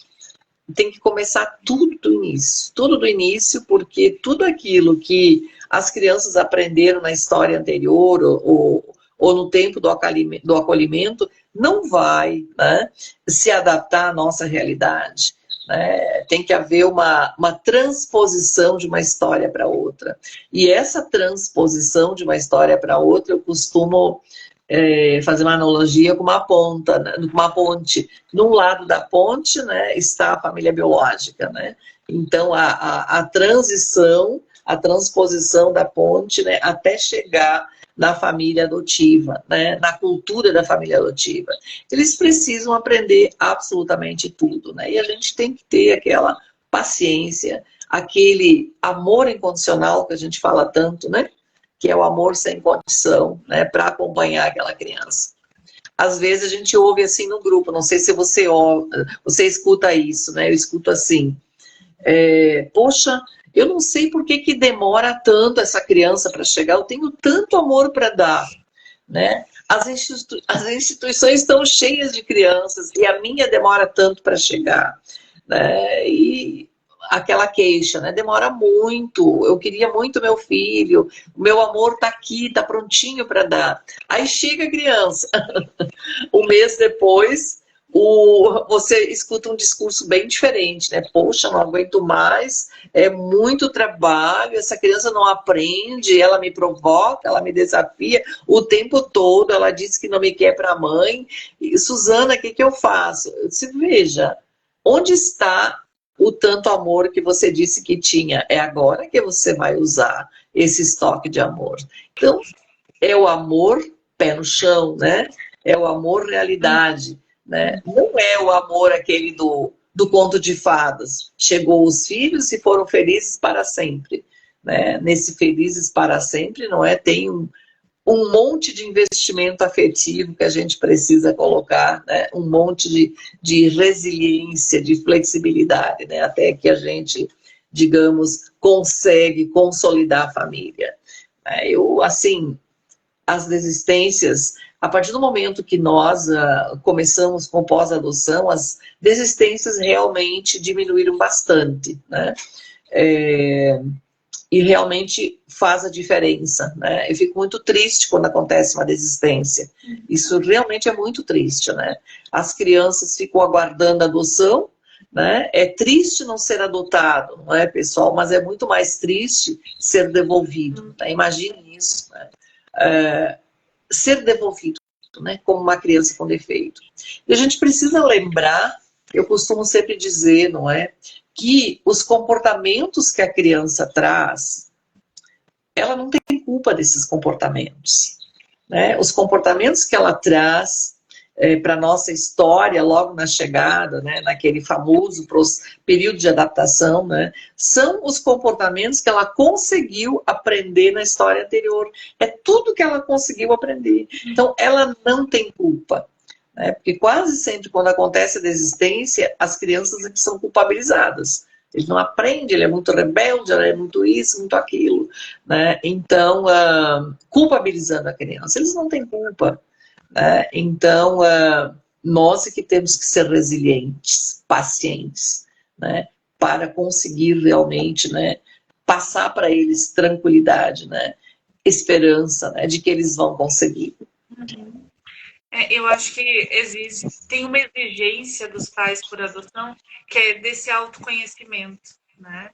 tem que começar tudo do início, porque tudo aquilo que as crianças aprenderam na história anterior ou no tempo do acolhimento não vai, né, se adaptar à nossa realidade, né? Tem que haver uma transposição de uma história para outra. E essa transposição de uma história para outra, eu costumo fazer uma analogia com uma ponta, né, uma ponte. Num lado da ponte, né, está a família biológica, né? Então a transição, a transposição da ponte, né, até chegar na família adotiva, né, na cultura da família adotiva. Eles precisam aprender absolutamente tudo, né? E a gente tem que ter aquela paciência, aquele amor incondicional que a gente fala tanto, né? que é o amor sem condição, né, para acompanhar aquela criança. Às vezes a gente ouve assim no grupo, não sei se você escuta isso, né? Eu escuto assim, poxa, eu não sei por que demora tanto essa criança para chegar, eu tenho tanto amor para dar, né? As instituições estão cheias de crianças e a minha demora tanto para chegar, né? E aquela queixa, né? Demora muito, eu queria muito meu filho, o meu amor está aqui, está prontinho para dar. Aí chega a criança, um mês depois, você escuta um discurso bem diferente, né? Poxa, não aguento mais, é muito trabalho, essa criança não aprende, ela me provoca, ela me desafia o tempo todo, ela diz que não me quer para a mãe. E, Suzana, o que, que eu faço? Eu disse, veja, onde está o tanto amor que você disse que tinha? É agora que você vai usar esse estoque de amor. Então, é o amor pé no chão, né? É o amor realidade, né? Não é o amor aquele do conto de fadas. Chegou os filhos e foram felizes para sempre, né? Nesse felizes para sempre, não é? Tem um monte de investimento afetivo que a gente precisa colocar, né? Um monte de resiliência, de flexibilidade, né? Até que a gente, digamos, consegue consolidar a família. Eu, assim, as desistências, a partir do momento que nós começamos com pós-adoção, as desistências realmente diminuíram bastante, né? E realmente faz a diferença, né? Eu fico muito triste quando acontece uma desistência. Isso realmente é muito triste, né? As crianças ficam aguardando a adoção, né? É triste não ser adotado, não é, pessoal? Mas é muito mais triste ser devolvido, né? Imagine isso, né? Ser devolvido, né, como uma criança com defeito. E a gente precisa lembrar, eu costumo sempre dizer, não é, que os comportamentos que a criança traz, ela não tem culpa desses comportamentos, né? Os comportamentos que ela traz para a nossa história, logo na chegada, né, naquele famoso período de adaptação, né, são os comportamentos que ela conseguiu aprender na história anterior. É tudo que ela conseguiu aprender. Então, ela não tem culpa, né, porque quase sempre, quando acontece a desistência, as crianças aqui são culpabilizadas. Ele não aprende, ele é muito rebelde, ela é muito isso, muito aquilo, né? Então, culpabilizando a criança. Eles não têm culpa. Então, nós é que temos que ser resilientes, pacientes, né, para conseguir realmente, né, passar para eles tranquilidade, né, esperança, né, de que eles vão conseguir. Uhum. Eu acho que tem uma exigência dos pais por adoção que é desse autoconhecimento, né?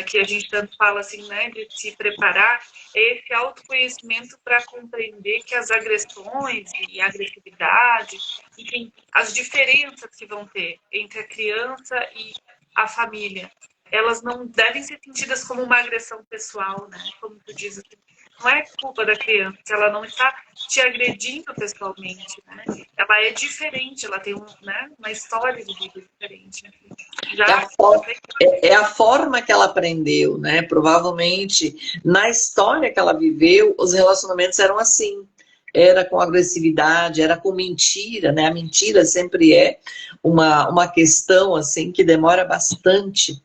Que a gente tanto fala assim, né, de se preparar, é esse autoconhecimento para compreender que as agressões e a agressividade, enfim, as diferenças que vão ter entre a criança e a família, elas não devem ser sentidas como uma agressão pessoal, né? Como tu diz, assim, não é culpa da criança, ela não está te agredindo pessoalmente, né? Ela é diferente, ela tem né, uma história de vida diferente. É a forma que ela aprendeu, né? Provavelmente, na história que ela viveu, os relacionamentos eram assim. Era com agressividade, era com mentira, né? A mentira sempre é uma questão, assim, que demora bastante.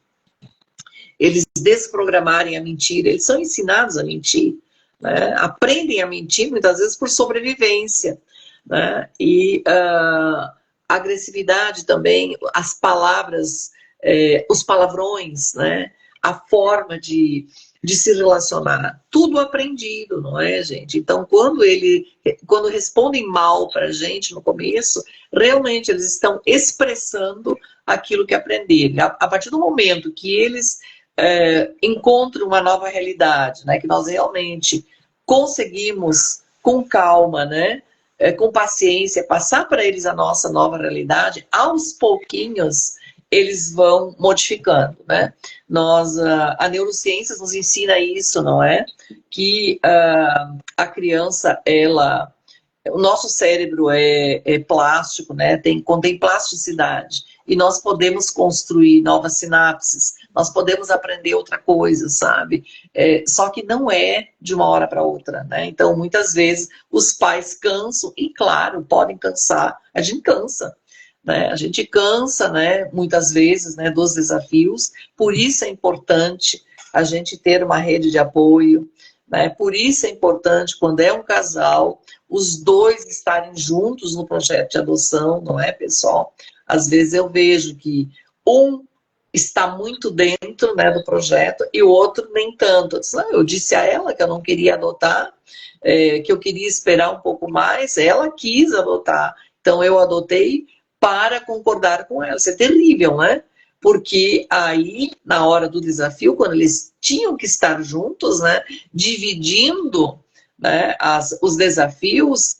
Eles desprogramarem a mentira, eles são ensinados a mentir, né? Aprendem a mentir, muitas vezes, por sobrevivência, né? E a agressividade também, as palavras, os palavrões, né? A forma de se relacionar, tudo aprendido, não é, gente? Então, quando respondem mal para a gente no começo, realmente eles estão expressando aquilo que aprenderam. A partir do momento que eles encontram uma nova realidade, né? Que nós realmente conseguimos, com calma, né? Com paciência, passar para eles a nossa nova realidade, aos pouquinhos eles vão modificando, né? A neurociência nos ensina isso, não é? Que a criança, o nosso cérebro é plástico, né? Contém plasticidade. E nós podemos construir novas sinapses, nós podemos aprender outra coisa, sabe? Só que não é de uma hora para outra, né? Então, muitas vezes, os pais cansam, e claro, podem cansar, a gente cansa, né? A gente cansa, né, muitas vezes, né, dos desafios, por isso é importante a gente ter uma rede de apoio, né? Por isso é importante, quando é um casal, os dois estarem juntos no projeto de adoção, não é, pessoal? Às vezes eu vejo que um está muito dentro, né, do projeto e o outro nem tanto. Eu disse a ela que eu não queria adotar, que eu queria esperar um pouco mais, ela quis adotar, então eu adotei para concordar com ela. Isso é terrível, né? Porque aí, na hora do desafio, quando eles tinham que estar juntos, né, dividindo, né, os desafios,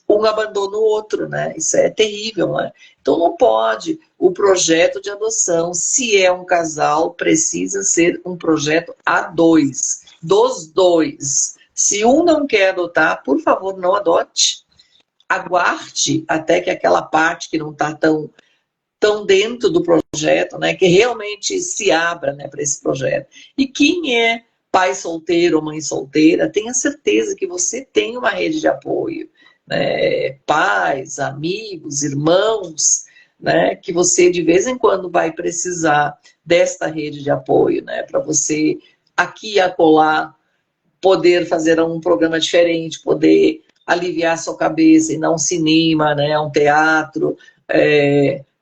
um abandona o outro, né? Isso é terrível, né? Então não pode. O projeto de adoção, se é um casal, precisa ser um projeto a dois, dos dois. Se um não quer adotar, por favor, não adote. Aguarde até que aquela parte que não está tão dentro do projeto, né, que realmente se abra, né, para esse projeto. E quem é pai solteiro ou mãe solteira, tenha certeza que você tem uma rede de apoio, né, pais, amigos, irmãos, né, que você de vez em quando vai precisar desta rede de apoio, né, para você aqui e acolá poder fazer um programa diferente, poder aliviar sua cabeça e não um cinema, né, um teatro,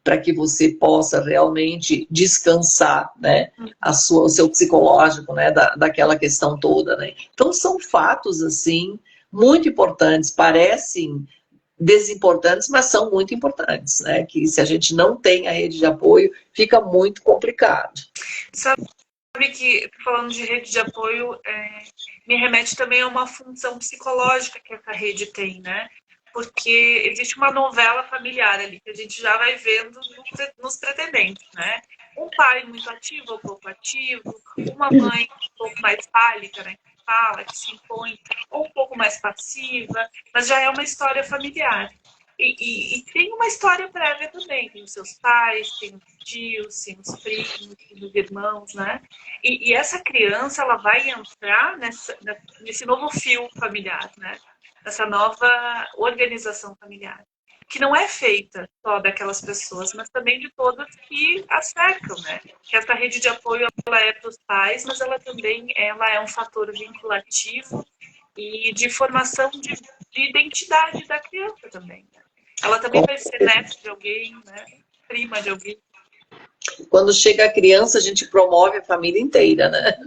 para que você possa realmente descansar, né, o seu psicológico, né, daquela questão toda, né. Então são fatos assim muito importantes, parecem desimportantes, mas são muito importantes, né, que se a gente não tem a rede de apoio, fica muito complicado. Sabe que, falando de rede de apoio, me remete também a uma função psicológica que essa rede tem, né? Porque existe uma novela familiar ali, que a gente já vai vendo nos pretendentes, né? Um pai muito ativo ou pouco ativo, uma mãe um pouco mais pálida, né? Que fala, que se impõe, ou um pouco mais passiva, mas já é uma história familiar. E tem uma história prévia também, tem os seus pais, tem os tios, tem os primos, tem os irmãos, né? E essa criança, ela vai entrar nesse novo fio familiar, né? Nessa nova organização familiar, que não é feita só daquelas pessoas, mas também de todas que a cercam, né? Que essa rede de apoio, ela é para os pais, mas ela também é um fator vinculativo e de formação de identidade da criança também, né? Ela também vai ser neta de alguém, né? Prima de alguém. Quando chega a criança, a gente promove a família inteira, né?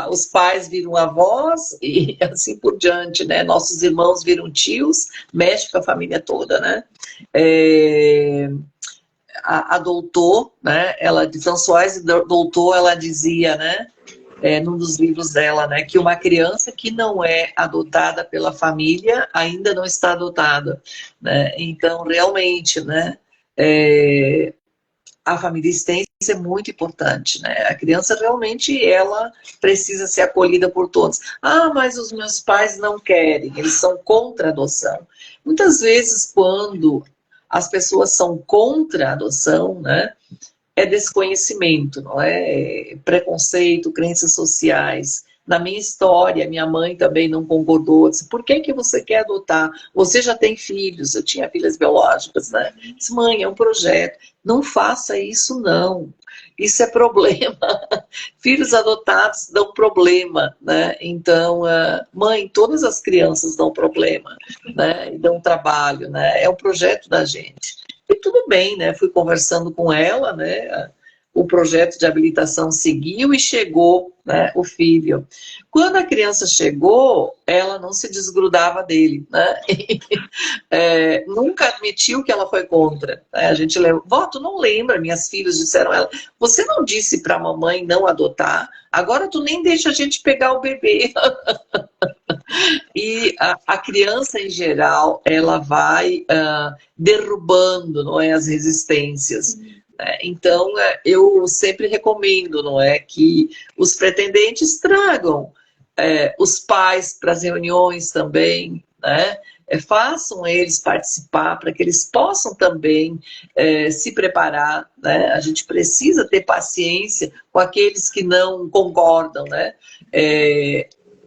Os pais viram avós e assim por diante, né? Nossos irmãos viram tios, mexe com a família toda, né? A doutor, né? Ela de Françoise Doutor, ela dizia, né? Num dos livros dela, né? Que uma criança que não é adotada pela família ainda não está adotada, né? Então, realmente, né? A família extensa é muito importante, né? A criança realmente, ela precisa ser acolhida por todos. Ah, mas os meus pais não querem, eles são contra a adoção. Muitas vezes, quando as pessoas são contra a adoção, né? É desconhecimento, não é? Preconceito, crenças sociais. Na minha história, minha mãe também não concordou. Disse, por que você quer adotar? Você já tem filhos, eu tinha filhas biológicas, né? Disse, mãe, é um projeto. Não faça isso, não. Isso é problema. Filhos adotados dão problema, né? Então, mãe, todas as crianças dão problema, né? E dão trabalho, né? É um projeto da gente. E tudo bem, né? Fui conversando com ela, né? O projeto de habilitação seguiu e chegou, né, o filho. Quando a criança chegou, ela não se desgrudava dele, né? Nunca admitiu que ela foi contra. Né? A gente lembra, vó, tu não lembra, minhas filhas disseram a ela, você não disse para a mamãe não adotar, agora tu nem deixa a gente pegar o bebê. E a criança, em geral, ela vai derrubando, não é, as resistências. Então, eu sempre recomendo, não é, que os pretendentes tragam os pais para as reuniões também, né? façam eles participar, para que eles possam também se preparar, né? A gente precisa ter paciência com aqueles que não concordam, né?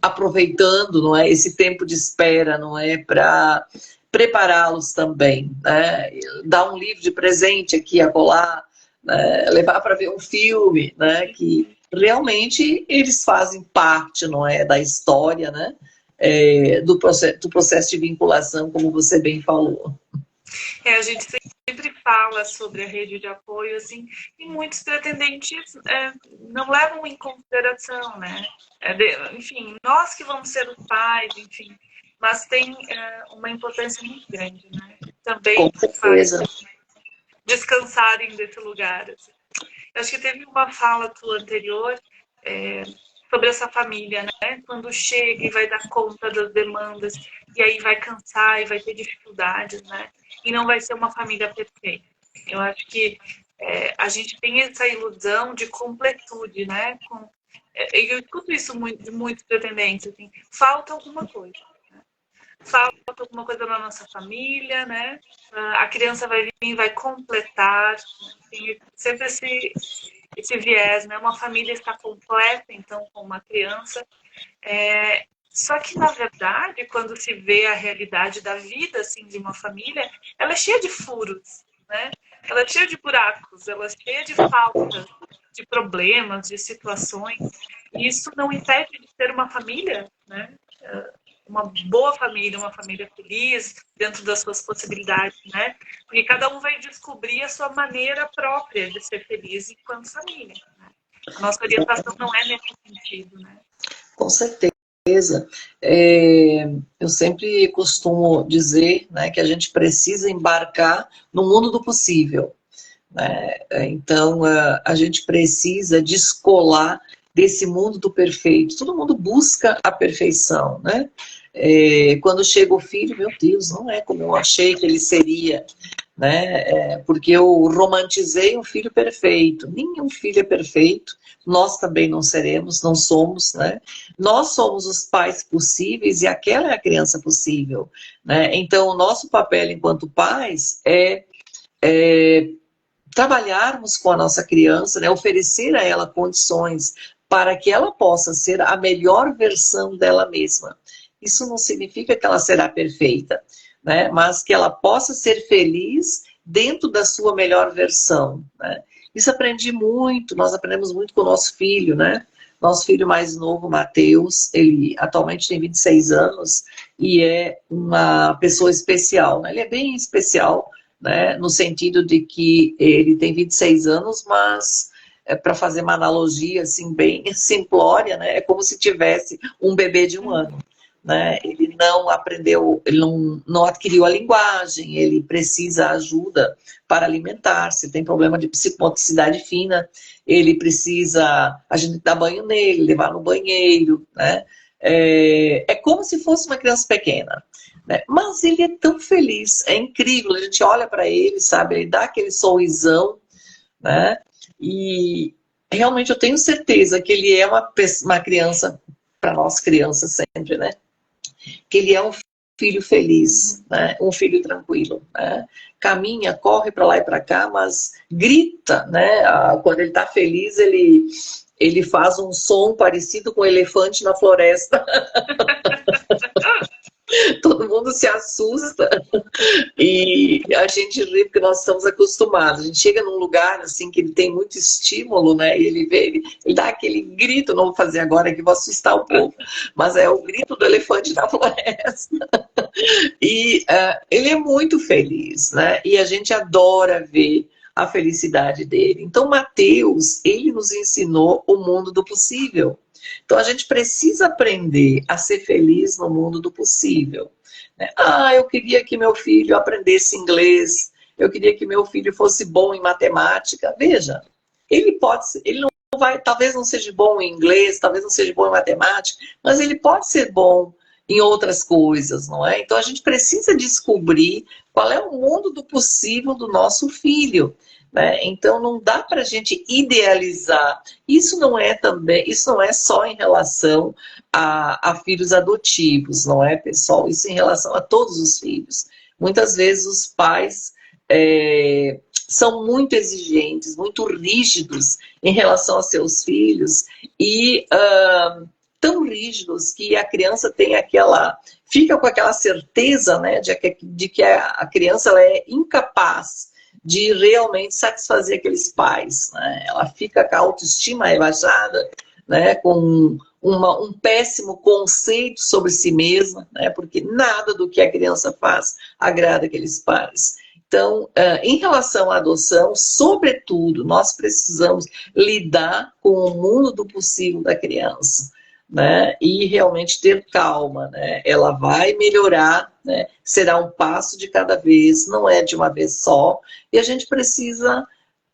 Aproveitando, não é, esse tempo de espera, não é, para prepará-los também, né? Dar um livro de presente aqui e acolá, né? Levar para ver um filme, né? Que realmente eles fazem parte, não é, da história, né? Do processo de vinculação, como você bem falou. A gente sempre fala sobre a rede de apoio, assim, e muitos pretendentes não levam em consideração, né? Enfim, nós que vamos ser os pais, enfim, mas tem uma importância muito grande, né? Também Com certeza. Descansarem desse lugar. Assim. Eu acho que teve uma fala tua anterior sobre essa família, né? Quando chega e vai dar conta das demandas, e aí vai cansar e vai ter dificuldades, né? E não vai ser uma família perfeita. Eu acho que a gente tem essa ilusão de completude, né? Eu escuto isso de muitos pretendentes, assim, falta alguma coisa. Né? Falta alguma coisa na nossa família, né? A criança vai vir e vai completar. Tem sempre esse viés, né? Uma família está completa, então, com uma criança. Só que, na verdade, quando se vê a realidade da vida assim, de uma família, ela é cheia de furos, né? Ela é cheia de buracos, ela é cheia de faltas, de problemas, de situações. E isso não impede de ser uma família, né? Uma boa família, uma família feliz, dentro das suas possibilidades, né? Porque cada um vai descobrir a sua maneira própria de ser feliz enquanto família. Né? A nossa orientação não é nesse sentido, né? Com certeza. Eu sempre costumo dizer, né, que a gente precisa embarcar no mundo do possível. Né? Então, a gente precisa descolar desse mundo do perfeito. Todo mundo busca a perfeição, né? Quando chega o filho, meu Deus, não é como eu achei que ele seria, né? Porque eu romantizei um filho perfeito. Nenhum filho é perfeito. Nós também não seremos, não somos, né? Nós somos os pais possíveis e aquela é a criança possível, né? Então, o nosso papel enquanto pais é trabalharmos com a nossa criança, né? Oferecer a ela condições para que ela possa ser a melhor versão dela mesma. Isso não significa que ela será perfeita, né? Mas que ela possa ser feliz dentro da sua melhor versão, né? Isso aprendi muito, nós aprendemos muito com o nosso filho, né? Nosso filho mais novo, Matheus, ele atualmente tem 26 anos e é uma pessoa especial, né? Ele é bem especial, né? No sentido de que ele tem 26 anos, mas para fazer uma analogia assim bem simplória, né? É como se tivesse um bebê de 1 ano. Né? Ele não aprendeu, ele não adquiriu a linguagem, ele precisa ajuda para alimentar-se, tem problema de psicomotricidade fina, ele precisa, a gente dar banho nele, levar no banheiro, né? É como se fosse uma criança pequena, né? Mas ele é tão feliz, é incrível, a gente olha para ele, sabe, ele dá aquele sorrisão, né? E realmente eu tenho certeza que ele é uma criança, para nós crianças sempre, né? Que ele é um filho feliz, né? Um filho tranquilo, né? Caminha, corre para lá e para cá, mas grita, né? Quando ele está feliz, ele faz um som parecido com um elefante na floresta. Todo mundo se assusta e a gente ri porque nós estamos acostumados. A gente chega num lugar assim que ele tem muito estímulo, né? E ele dá aquele grito, não vou fazer agora que vou assustar o povo, mas é o grito do elefante na floresta. E ele é muito feliz, né? E a gente adora ver a felicidade dele. Então, Matheus, ele nos ensinou o mundo do possível. Então, a gente precisa aprender a ser feliz no mundo do possível. Eu queria que meu filho aprendesse inglês, eu queria que meu filho fosse bom em matemática. Veja, ele não vai, talvez não seja bom em inglês, talvez não seja bom em matemática, mas ele pode ser bom em outras coisas, não é? Então, a gente precisa descobrir qual é o mundo do possível do nosso filho. né? Então não dá para a gente idealizar. Isso não é só em relação a filhos adotivos, não é, pessoal? Isso em relação a todos os filhos. Muitas vezes os pais são muito exigentes, muito rígidos em relação a seus filhos e tão rígidos que a criança fica com aquela certeza, né, de que a criança ela é incapaz de realmente satisfazer aqueles pais, né? Ela fica com a autoestima rebaixada, né, com um péssimo conceito sobre si mesma, né, porque nada do que a criança faz agrada aqueles pais. Então, em relação à adoção, sobretudo, nós precisamos lidar com o mundo do possível da criança, né? E realmente ter calma, né? Ela vai melhorar, né? Será um passo de cada vez, não é de uma vez só, e a gente precisa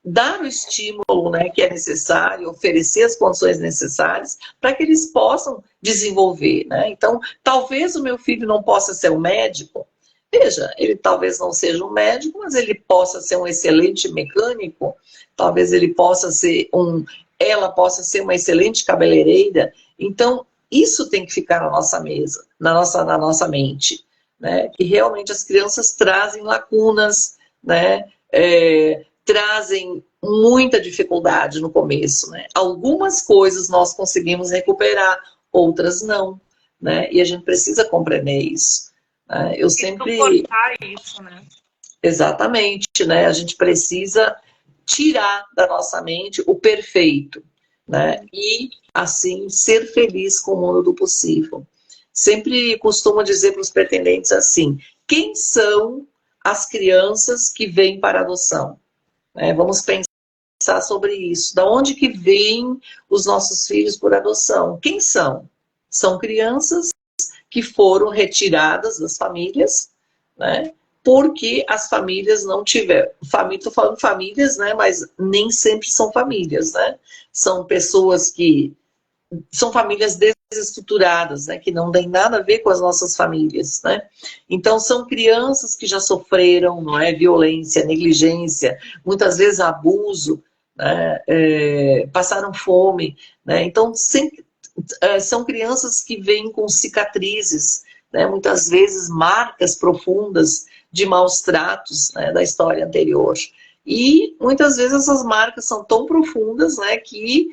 dar o estímulo, né, que é necessário, oferecer as condições necessárias para que eles possam desenvolver, né? Então, talvez o meu filho não possa ser um médico. Veja, ele talvez não seja um médico, mas ele possa ser um excelente mecânico, talvez ela possa ser uma excelente cabeleireira. Então, isso tem que ficar na nossa mesa, na nossa mente, né? Que realmente as crianças trazem lacunas, né? Trazem muita dificuldade no começo, né? Algumas coisas nós conseguimos recuperar, outras não, né? E a gente precisa compreender isso. Né? Eu sempre... suportar isso, né? Exatamente, né? A gente precisa tirar da nossa mente o perfeito, né? E, assim, ser feliz com o mundo do possível. Sempre costumo dizer para os pretendentes assim, quem são as crianças que vêm para adoção? Vamos pensar sobre isso. Da onde que vêm os nossos filhos por adoção? Quem são? São crianças que foram retiradas das famílias, né? Porque as famílias não tiveram. Estou falando famílias, né? Mas nem sempre são famílias, né? São pessoas que são famílias desestruturadas, né, que não tem nada a ver com as nossas famílias, né? Então são crianças que já sofreram, não é, violência, negligência, muitas vezes abuso, né, passaram fome, né? Então são crianças que vêm com cicatrizes, né, muitas vezes marcas profundas de maus tratos, né, da história anterior. E muitas vezes essas marcas são tão profundas, né, que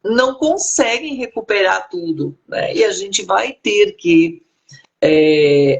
não conseguem recuperar tudo, né? E a gente vai ter que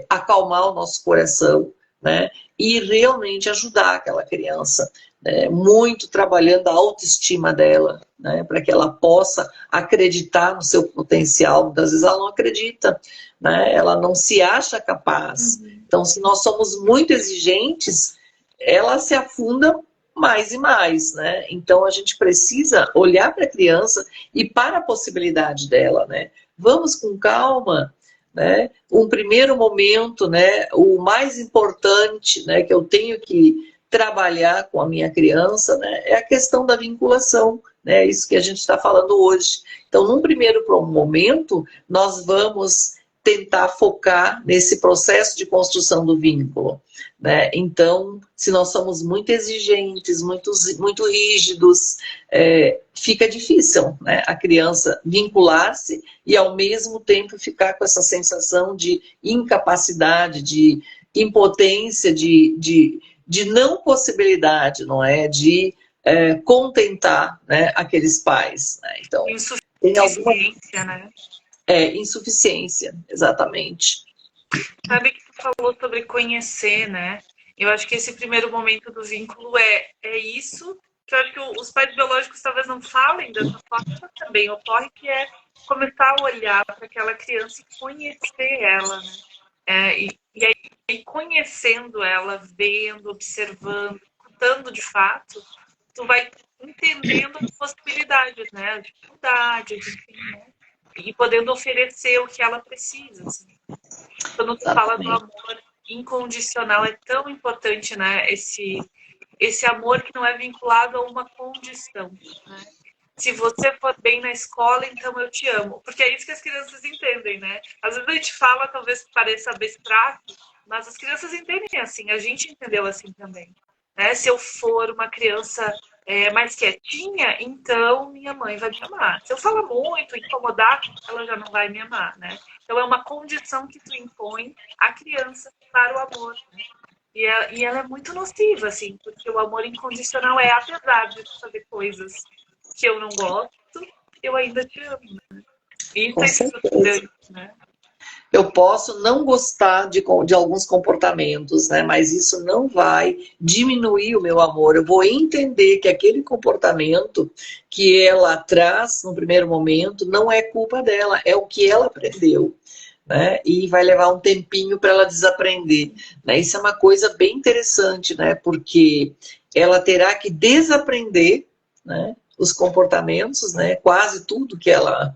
acalmar o nosso coração, né? E realmente ajudar aquela criança, né? Muito trabalhando a autoestima dela, né? Para que ela possa acreditar no seu potencial. Muitas vezes ela não acredita, né? Ela não se acha capaz. Então, se nós somos muito exigentes, ela se afunda mais e mais, né? Então a gente precisa olhar para a criança e para a possibilidade dela, né? Vamos com calma, né? Um primeiro momento, né? O mais importante, né? Que eu tenho que trabalhar com a minha criança, né? É a questão da vinculação, né? Isso que a gente está falando hoje. Então, num primeiro momento, nós vamos tentar focar nesse processo de construção do vínculo, né? Então, se nós somos muito exigentes, muito rígidos, fica difícil, né? A criança vincular-se e, ao mesmo tempo, ficar com essa sensação de incapacidade, de impotência, de não possibilidade, não é? De contentar, né, aqueles pais. Né? Então, tem alguma... né? Insuficiência, exatamente. Sabe que tu falou sobre conhecer, né? Eu acho que esse primeiro momento do vínculo é isso, que eu acho que os pais biológicos talvez não falem dessa forma, mas também ocorre, que é começar a olhar para aquela criança e conhecer ela, né? E aí, conhecendo ela, vendo, observando, escutando de fato, tu vai entendendo as possibilidades, né? As dificuldades, enfim, né? E podendo oferecer o que ela precisa, assim. Quando tu fala do amor incondicional, é tão importante, né? Esse amor que não é vinculado a uma condição, né? Se você for bem na escola, então eu te amo. Porque é isso que as crianças entendem, né? Às vezes a gente fala, talvez pareça abstrato, mas as crianças entendem assim. A gente entendeu assim também. né? Se eu for uma criança mais quietinha, então minha mãe vai me amar. Se eu falar muito, incomodar, ela já não vai me amar, né? Então é uma condição que tu impõe à criança para o amor, né? E ela é muito nociva, assim, porque o amor incondicional é, apesar de tu fazer coisas que eu não gosto, eu ainda te amo, né? Isso Com é certeza. estruturante, né? Eu posso não gostar de alguns comportamentos, né? Mas isso não vai diminuir o meu amor. Eu vou entender que aquele comportamento que ela traz no primeiro momento não é culpa dela, é o que ela aprendeu, né? E vai levar um tempinho para ela desaprender, né? Isso é uma coisa bem interessante, né? Porque ela terá que desaprender, né, os comportamentos, né? Quase tudo que ela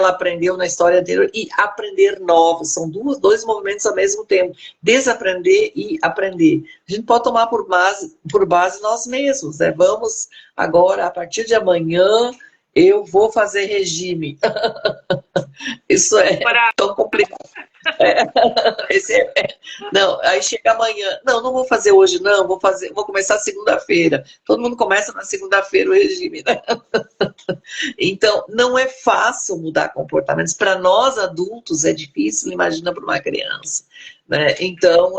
aprendeu na história anterior e aprender novos. São dois movimentos ao mesmo tempo. Desaprender e aprender. A gente pode tomar por base nós mesmos, né? Vamos agora, a partir de amanhã, eu vou fazer regime. Isso é Para tão complicado. É. Não, aí chega amanhã. Não, não vou fazer hoje, não. Vou começar segunda-feira. Todo mundo começa na segunda-feira o regime, né? Então, não é fácil mudar comportamentos. Para nós adultos é difícil, imagina para uma criança, né? Então,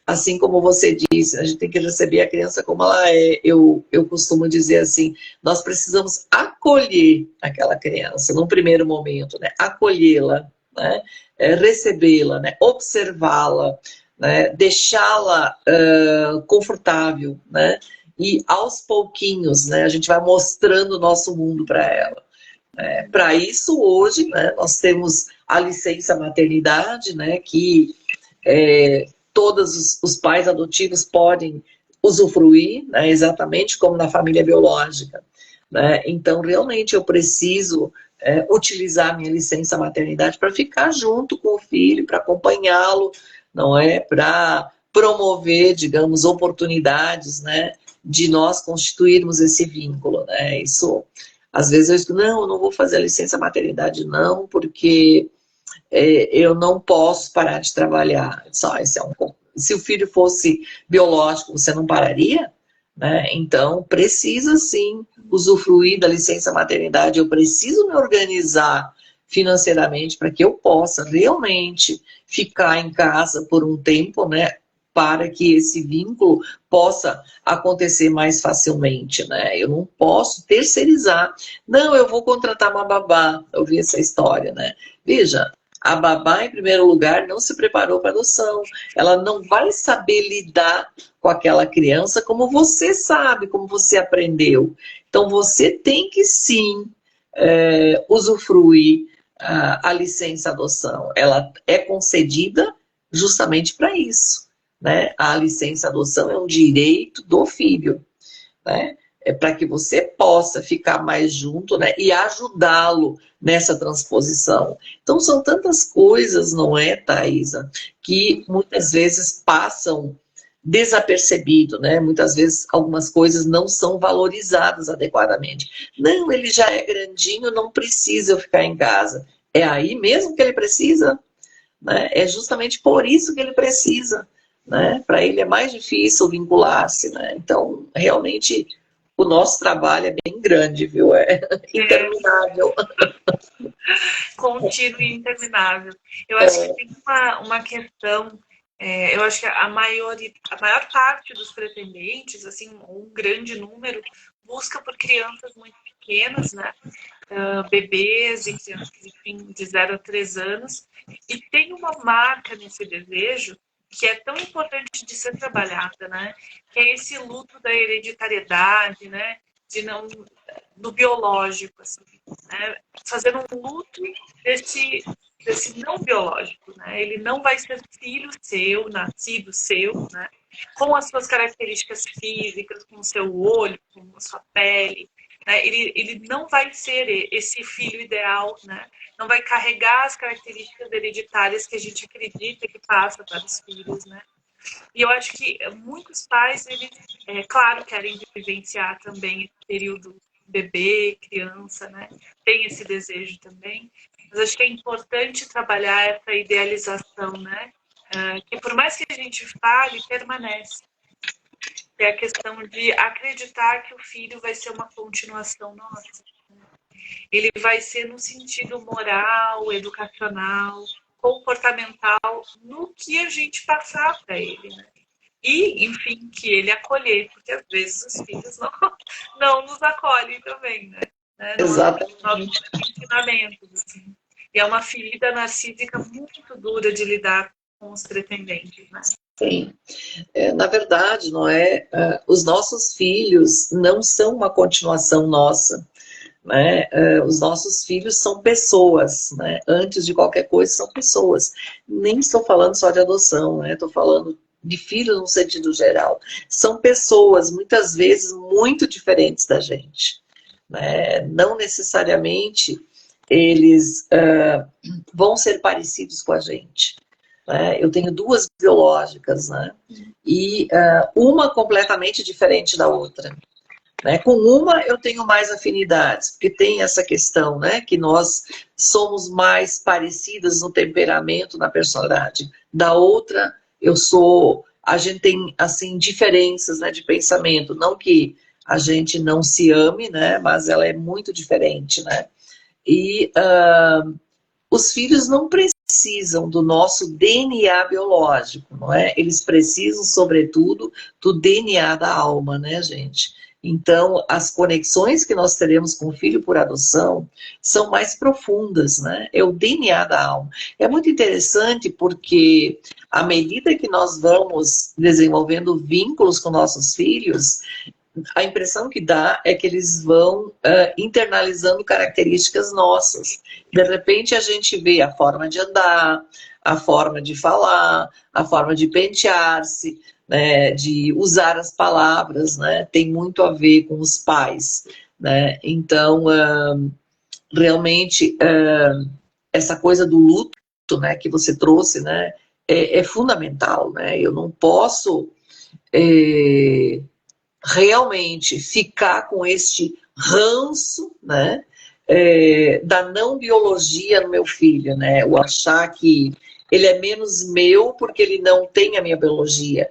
assim como você disse, a gente tem que receber a criança como ela é. Eu costumo dizer assim, nós precisamos acolher aquela criança num primeiro momento, né? Acolhê-la, né? Recebê-la, né? Observá-la, né? Deixá-la confortável, né? E aos pouquinhos, né, a gente vai mostrando o nosso mundo para ela. Para isso, hoje, né, nós temos a licença maternidade, né, que todos os pais adotivos podem usufruir, né, exatamente como na família biológica, né? Então, realmente, eu preciso utilizar minha licença maternidade para ficar junto com o filho, para acompanhá-lo, não é? Para promover, digamos, oportunidades, né, de nós constituirmos esse vínculo, né? Isso, às vezes eu digo, não, eu não vou fazer a licença maternidade, não, porque eu não posso parar de trabalhar. Só, se o filho fosse biológico, você não pararia? Né? Então, precisa sim usufruir da licença maternidade. Eu preciso me organizar financeiramente para que eu possa realmente ficar em casa por um tempo, né? Para que esse vínculo possa acontecer mais facilmente, né? Eu não posso terceirizar. Não, eu vou contratar uma babá. Eu vi essa história, né? Veja, a babá, em primeiro lugar, não se preparou para adoção. Ela não vai saber lidar com aquela criança como você sabe, como você aprendeu. Então, você tem que sim usufruir a licença adoção. Ela é concedida justamente para isso, né? A licença adoção é um direito do filho, né? Para que você possa ficar mais junto, né? E ajudá-lo nessa transposição. Então, são tantas coisas, não é, Thaisa, que muitas vezes passam desapercebido, né? Muitas vezes algumas coisas não são valorizadas adequadamente. Não, ele já é grandinho, não precisa eu ficar em casa. É aí mesmo que ele precisa, né? É justamente por isso que ele precisa, né? Para ele é mais difícil vincular-se, né? Então, realmente, o nosso trabalho é bem grande, viu? É interminável. contínuo e interminável. Eu acho que tem uma questão, eu acho que a maior parte dos pretendentes, assim, um grande número, busca por crianças muito pequenas, né? Bebês e crianças, enfim, de 0 a 3 anos. E tem uma marca nesse desejo que é tão importante de ser trabalhada, né? Que é esse luto da hereditariedade, né? De não, do biológico, assim, né? Fazendo um luto desse não biológico, né? Ele não vai ser filho seu, nascido seu, né? Com as suas características físicas, com o seu olho, com a sua pele, né? Ele não vai ser esse filho ideal, né? Não vai carregar as características hereditárias que a gente acredita que passa para os filhos, né? E eu acho que muitos pais, eles, claro, querem vivenciar também esse período bebê, criança, né? Tem esse desejo também. Mas acho que é importante trabalhar essa idealização, né? Que por mais que a gente fale, permanece. que é a questão de acreditar que o filho vai ser uma continuação nossa. Ele vai ser no sentido moral, educacional, comportamental, no que a gente passar para ele, né? E, enfim, que ele acolher, porque às vezes os filhos não nos acolhem também, né? Não acolhem os nossos Exatamente. ensinamentos, assim. E é uma ferida narcísica muito dura de lidar com os pretendentes, né? Sim. Na verdade, não é? Os nossos filhos não são uma continuação nossa, né? Os nossos filhos são pessoas, né? Antes de qualquer coisa, são pessoas. Nem estou falando só de adoção, né? Estou falando de filhos no sentido geral. São pessoas, muitas vezes, muito diferentes da gente, né? Não necessariamente eles vão ser parecidos com a gente. Eu tenho duas biológicas, né? E uma completamente diferente da outra. Né? Com uma eu tenho mais afinidades, porque tem essa questão, né? Que nós somos mais parecidas no temperamento, na personalidade. Da outra, a gente tem, assim, diferenças, né, de pensamento. Não que a gente não se ame, né? Mas ela é muito diferente, né? E os filhos não precisam do nosso DNA biológico, não é? Eles precisam, sobretudo, do DNA da alma, né, gente? Então, as conexões que nós teremos com o filho por adoção são mais profundas, né? É o DNA da alma. É muito interessante porque, à medida que nós vamos desenvolvendo vínculos com nossos filhos, a impressão que dá é que eles vão internalizando características nossas. De repente a gente vê a forma de andar, a forma de falar, a forma de pentear-se, né, de usar as palavras, né, tem muito a ver com os pais, né? Então, realmente, essa coisa do luto, né, que você trouxe, né, é fundamental, né? Eu não posso realmente ficar com este ranço, né, da não biologia no meu filho, né, o achar que ele é menos meu porque ele não tem a minha biologia.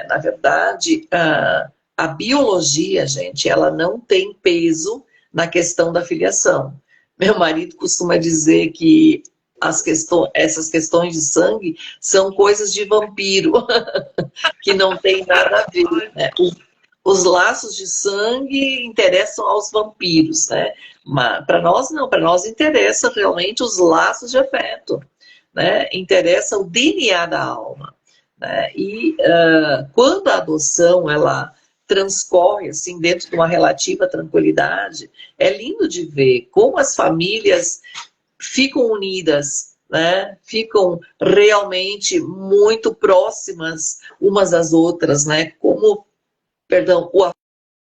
Na verdade, a biologia, gente, ela não tem peso na questão da filiação. Meu marido costuma dizer que essas questões de sangue são coisas de vampiro, que não tem nada a ver, né? Os laços de sangue interessam aos vampiros, né? Mas para nós não, para nós interessa realmente os laços de afeto, né? Interessa o DNA da alma, né? E quando a adoção ela transcorre assim dentro de uma relativa tranquilidade, é lindo de ver como as famílias ficam unidas, né? Ficam realmente muito próximas umas das outras, né? Como o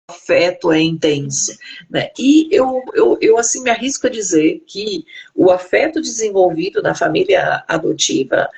afeto é intenso, né? E eu assim me arrisco a dizer que o afeto desenvolvido na família adotiva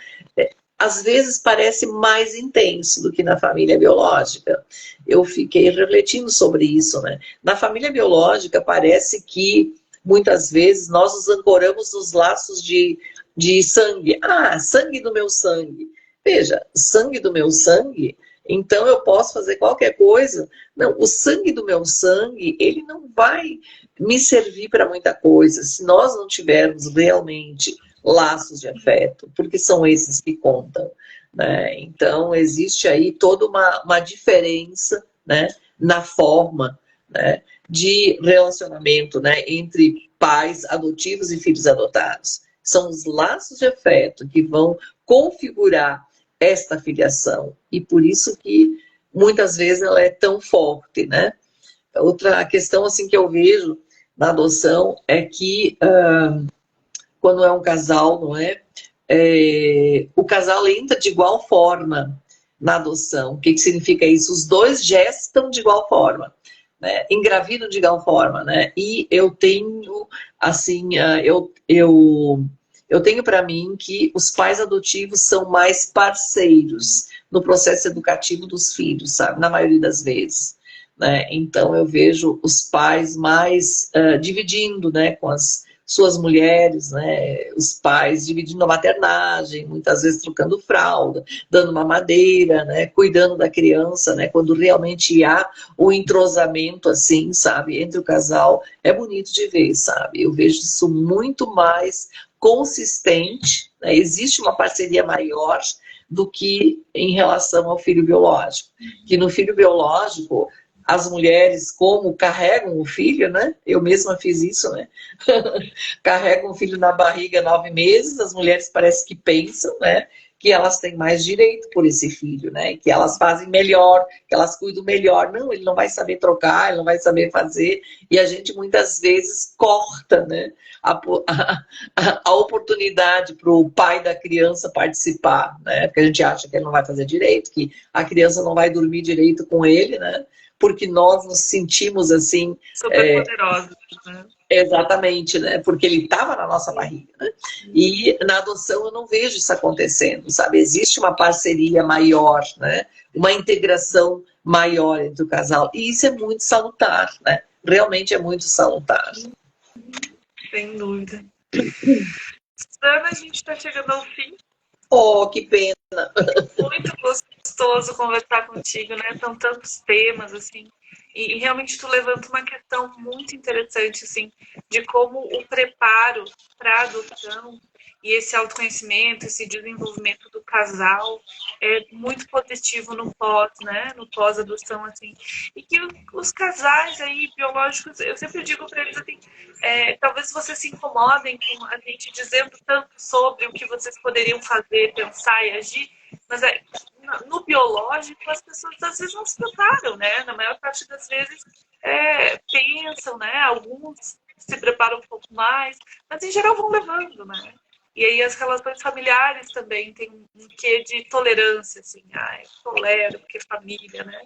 às vezes parece mais intenso do que na família biológica. Eu fiquei refletindo sobre isso, né? Na família biológica parece que muitas vezes nós nos ancoramos nos laços de sangue. Ah, sangue do meu sangue. Veja, sangue do meu sangue, então eu posso fazer qualquer coisa. Não, o sangue do meu sangue, ele não vai me servir para muita coisa se nós não tivermos realmente laços de afeto, porque são esses que contam, né? Então existe aí toda uma diferença, né, na forma, né, de relacionamento, né, entre pais adotivos e filhos adotados. São os laços de afeto que vão configurar esta filiação, e por isso que muitas vezes ela é tão forte, né? Outra questão assim que eu vejo na adoção é que quando é um casal, não é? O casal entra de igual forma na adoção. O que significa isso? Os dois gestam de igual forma, né? Engravidam de igual forma, né? E eu tenho, assim, eu tenho para mim que os pais adotivos são mais parceiros no processo educativo dos filhos, sabe? Na maioria das vezes, né? Então eu vejo os pais mais dividindo, né, com as suas mulheres, né, os pais dividindo a maternagem, muitas vezes trocando fralda, dando mamadeira, né, cuidando da criança, né, quando realmente há o entrosamento, assim, sabe, entre o casal, é bonito de ver, sabe, eu vejo isso muito mais consistente, né, existe uma parceria maior do que em relação ao filho biológico, que no filho biológico, as mulheres, como carregam o filho, né? Eu mesma fiz isso, né? Carregam o filho na barriga 9 meses, as mulheres parece que pensam, né? Que elas têm mais direito por esse filho, né? Que elas fazem melhor, que elas cuidam melhor. Não, ele não vai saber trocar, ele não vai saber fazer. E a gente muitas vezes corta, né? A oportunidade para o pai da criança participar, né? Porque a gente acha que ele não vai fazer direito, que a criança não vai dormir direito com ele, né? Porque nós nos sentimos assim... Super poderosos, né? Exatamente, né? Porque ele estava na nossa barriga, né? E na adoção eu não vejo isso acontecendo, sabe? Existe uma parceria maior, né? Uma integração maior entre o casal. E isso é muito salutar, né? Realmente é muito salutar. Sem dúvida. Susana, a gente está chegando ao fim. Oh, que pena. Muito gostoso conversar contigo, né? São tantos temas, assim. E realmente tu levanta uma questão muito interessante, assim, de como o preparo para a adoção e esse autoconhecimento, esse desenvolvimento do casal é muito positivo no pós, né? No pós-adoção, assim. E que os casais aí biológicos, eu sempre digo para eles assim, talvez vocês se incomodem com a gente dizendo tanto sobre o que vocês poderiam fazer, pensar e agir, mas no biológico as pessoas às vezes não se preparam, né? Na maior parte das vezes pensam, né? Alguns se preparam um pouco mais, mas em geral vão levando, né? E aí as relações familiares também têm um quê de tolerância, assim, eu tolero porque é família, né?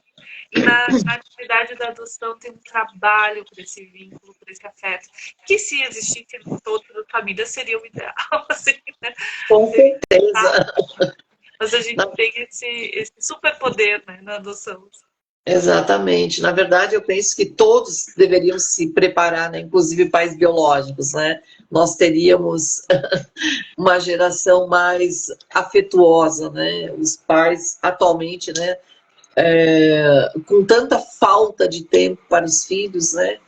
E na atividade da adoção tem um trabalho por esse vínculo, por esse afeto, que se existisse em todas as famílias seria o ideal, assim, né? Com certeza. Mas a gente tem esse superpoder, né, na adoção. Exatamente. Na verdade, eu penso que todos deveriam se preparar, né? Inclusive pais biológicos, né? Nós teríamos uma geração mais afetuosa, né? Os pais atualmente, né? Com tanta falta de tempo para os filhos, né?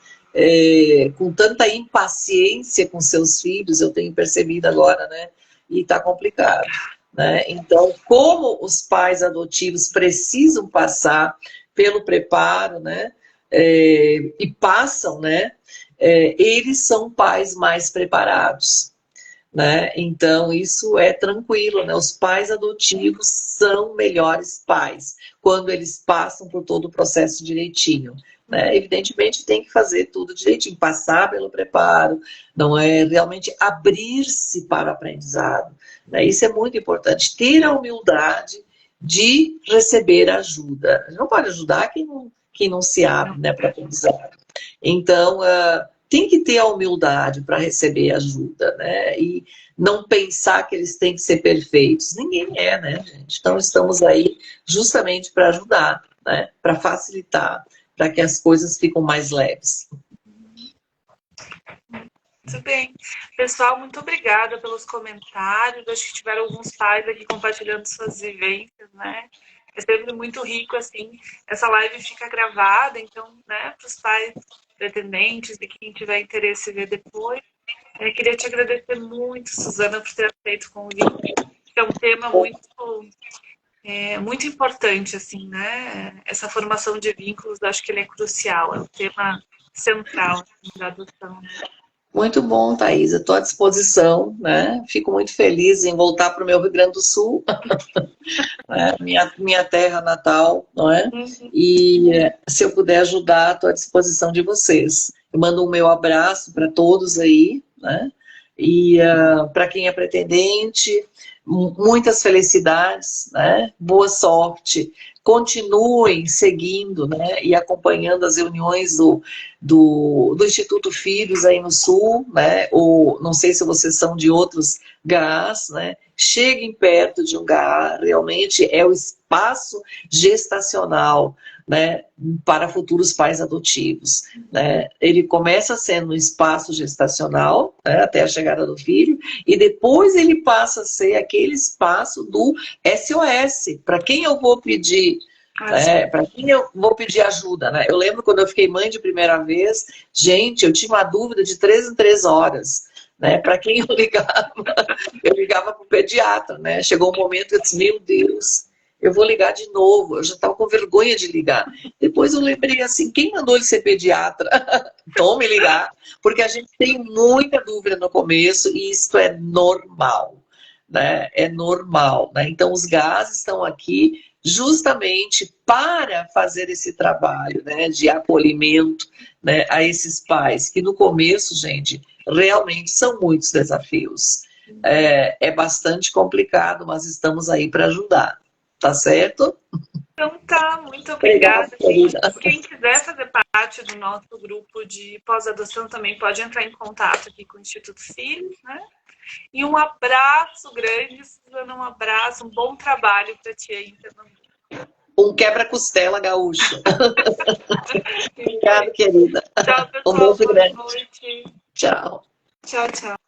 Com tanta impaciência com seus filhos, eu tenho percebido agora, né? E está complicado, né? Então, como os pais adotivos precisam passar pelo preparo, né? E passam, né? Eles são pais mais preparados, né? Então, isso é tranquilo, né? Os pais adotivos são melhores pais quando eles passam por todo o processo direitinho, né? Evidentemente, tem que fazer tudo direitinho, passar pelo preparo, não é realmente abrir-se para o aprendizado, né? Isso é muito importante, ter a humildade de receber ajuda. A gente não pode ajudar quem não se abre, né, para o aprendizado. Então, tem que ter a humildade para receber ajuda, né? E não pensar que eles têm que ser perfeitos. Ninguém é, né, gente? Então, estamos aí justamente para ajudar, né? Para facilitar, para que as coisas fiquem mais leves. Muito bem. Pessoal, muito obrigada pelos comentários. Acho que tiveram alguns pais aqui compartilhando suas vivências, né? É sempre muito rico, assim. Essa live fica gravada, então, né, para os pais pretendentes e quem tiver interesse em ver depois. Eu queria te agradecer muito, Susana, por ter feito o convite. É um tema muito importante, assim, né? Essa formação de vínculos, eu acho que ele é crucial. É um tema central, assim, da adoção, né? Muito bom, Thaís. Eu estou à disposição, né? Fico muito feliz em voltar para o meu Rio Grande do Sul, né? Minha terra natal, não é? E se eu puder ajudar, estou à disposição de vocês. Eu mando um meu abraço para todos aí, né? E para quem é pretendente, muitas felicidades, né? Boa sorte. Continuem seguindo, né? E acompanhando as reuniões do Instituto Filhos aí no Sul, né? Ou não sei se vocês são de outros GAs, né? Cheguem perto de um GA, realmente é o espaço gestacional né, para futuros pais adotivos, né? Ele começa sendo um espaço gestacional, né, até a chegada do filho, e depois ele passa a ser aquele espaço do SOS, para quem eu vou pedir, né, para quem eu vou pedir ajuda, né? Eu lembro quando eu fiquei mãe de primeira vez, gente, eu tinha uma dúvida de 3 em 3 horas, né? Para quem eu ligava para o pediatra, né? Chegou um momento que eu disse, meu Deus, eu vou ligar de novo, eu já estava com vergonha de ligar. Depois eu lembrei assim, quem mandou ele ser pediatra? Tome ligar, porque a gente tem muita dúvida no começo e isso é normal, né? É normal, né? Então os gases estão aqui justamente para fazer esse trabalho, né, de acolhimento, né, a esses pais, que no começo, gente, realmente são muitos desafios. É bastante complicado, mas estamos aí para ajudar. Tá certo? Então tá, muito obrigada. Quem quiser fazer parte do nosso grupo de pós-adoção também pode entrar em contato aqui com o Instituto Filhos, né? E um abraço grande, Suzana, um abraço, um bom trabalho para ti aí em Pernambuco. Um quebra-costela gaúcho. Obrigada, querida. Tchau, pessoal. Boa noite. Tchau. Tchau, tchau.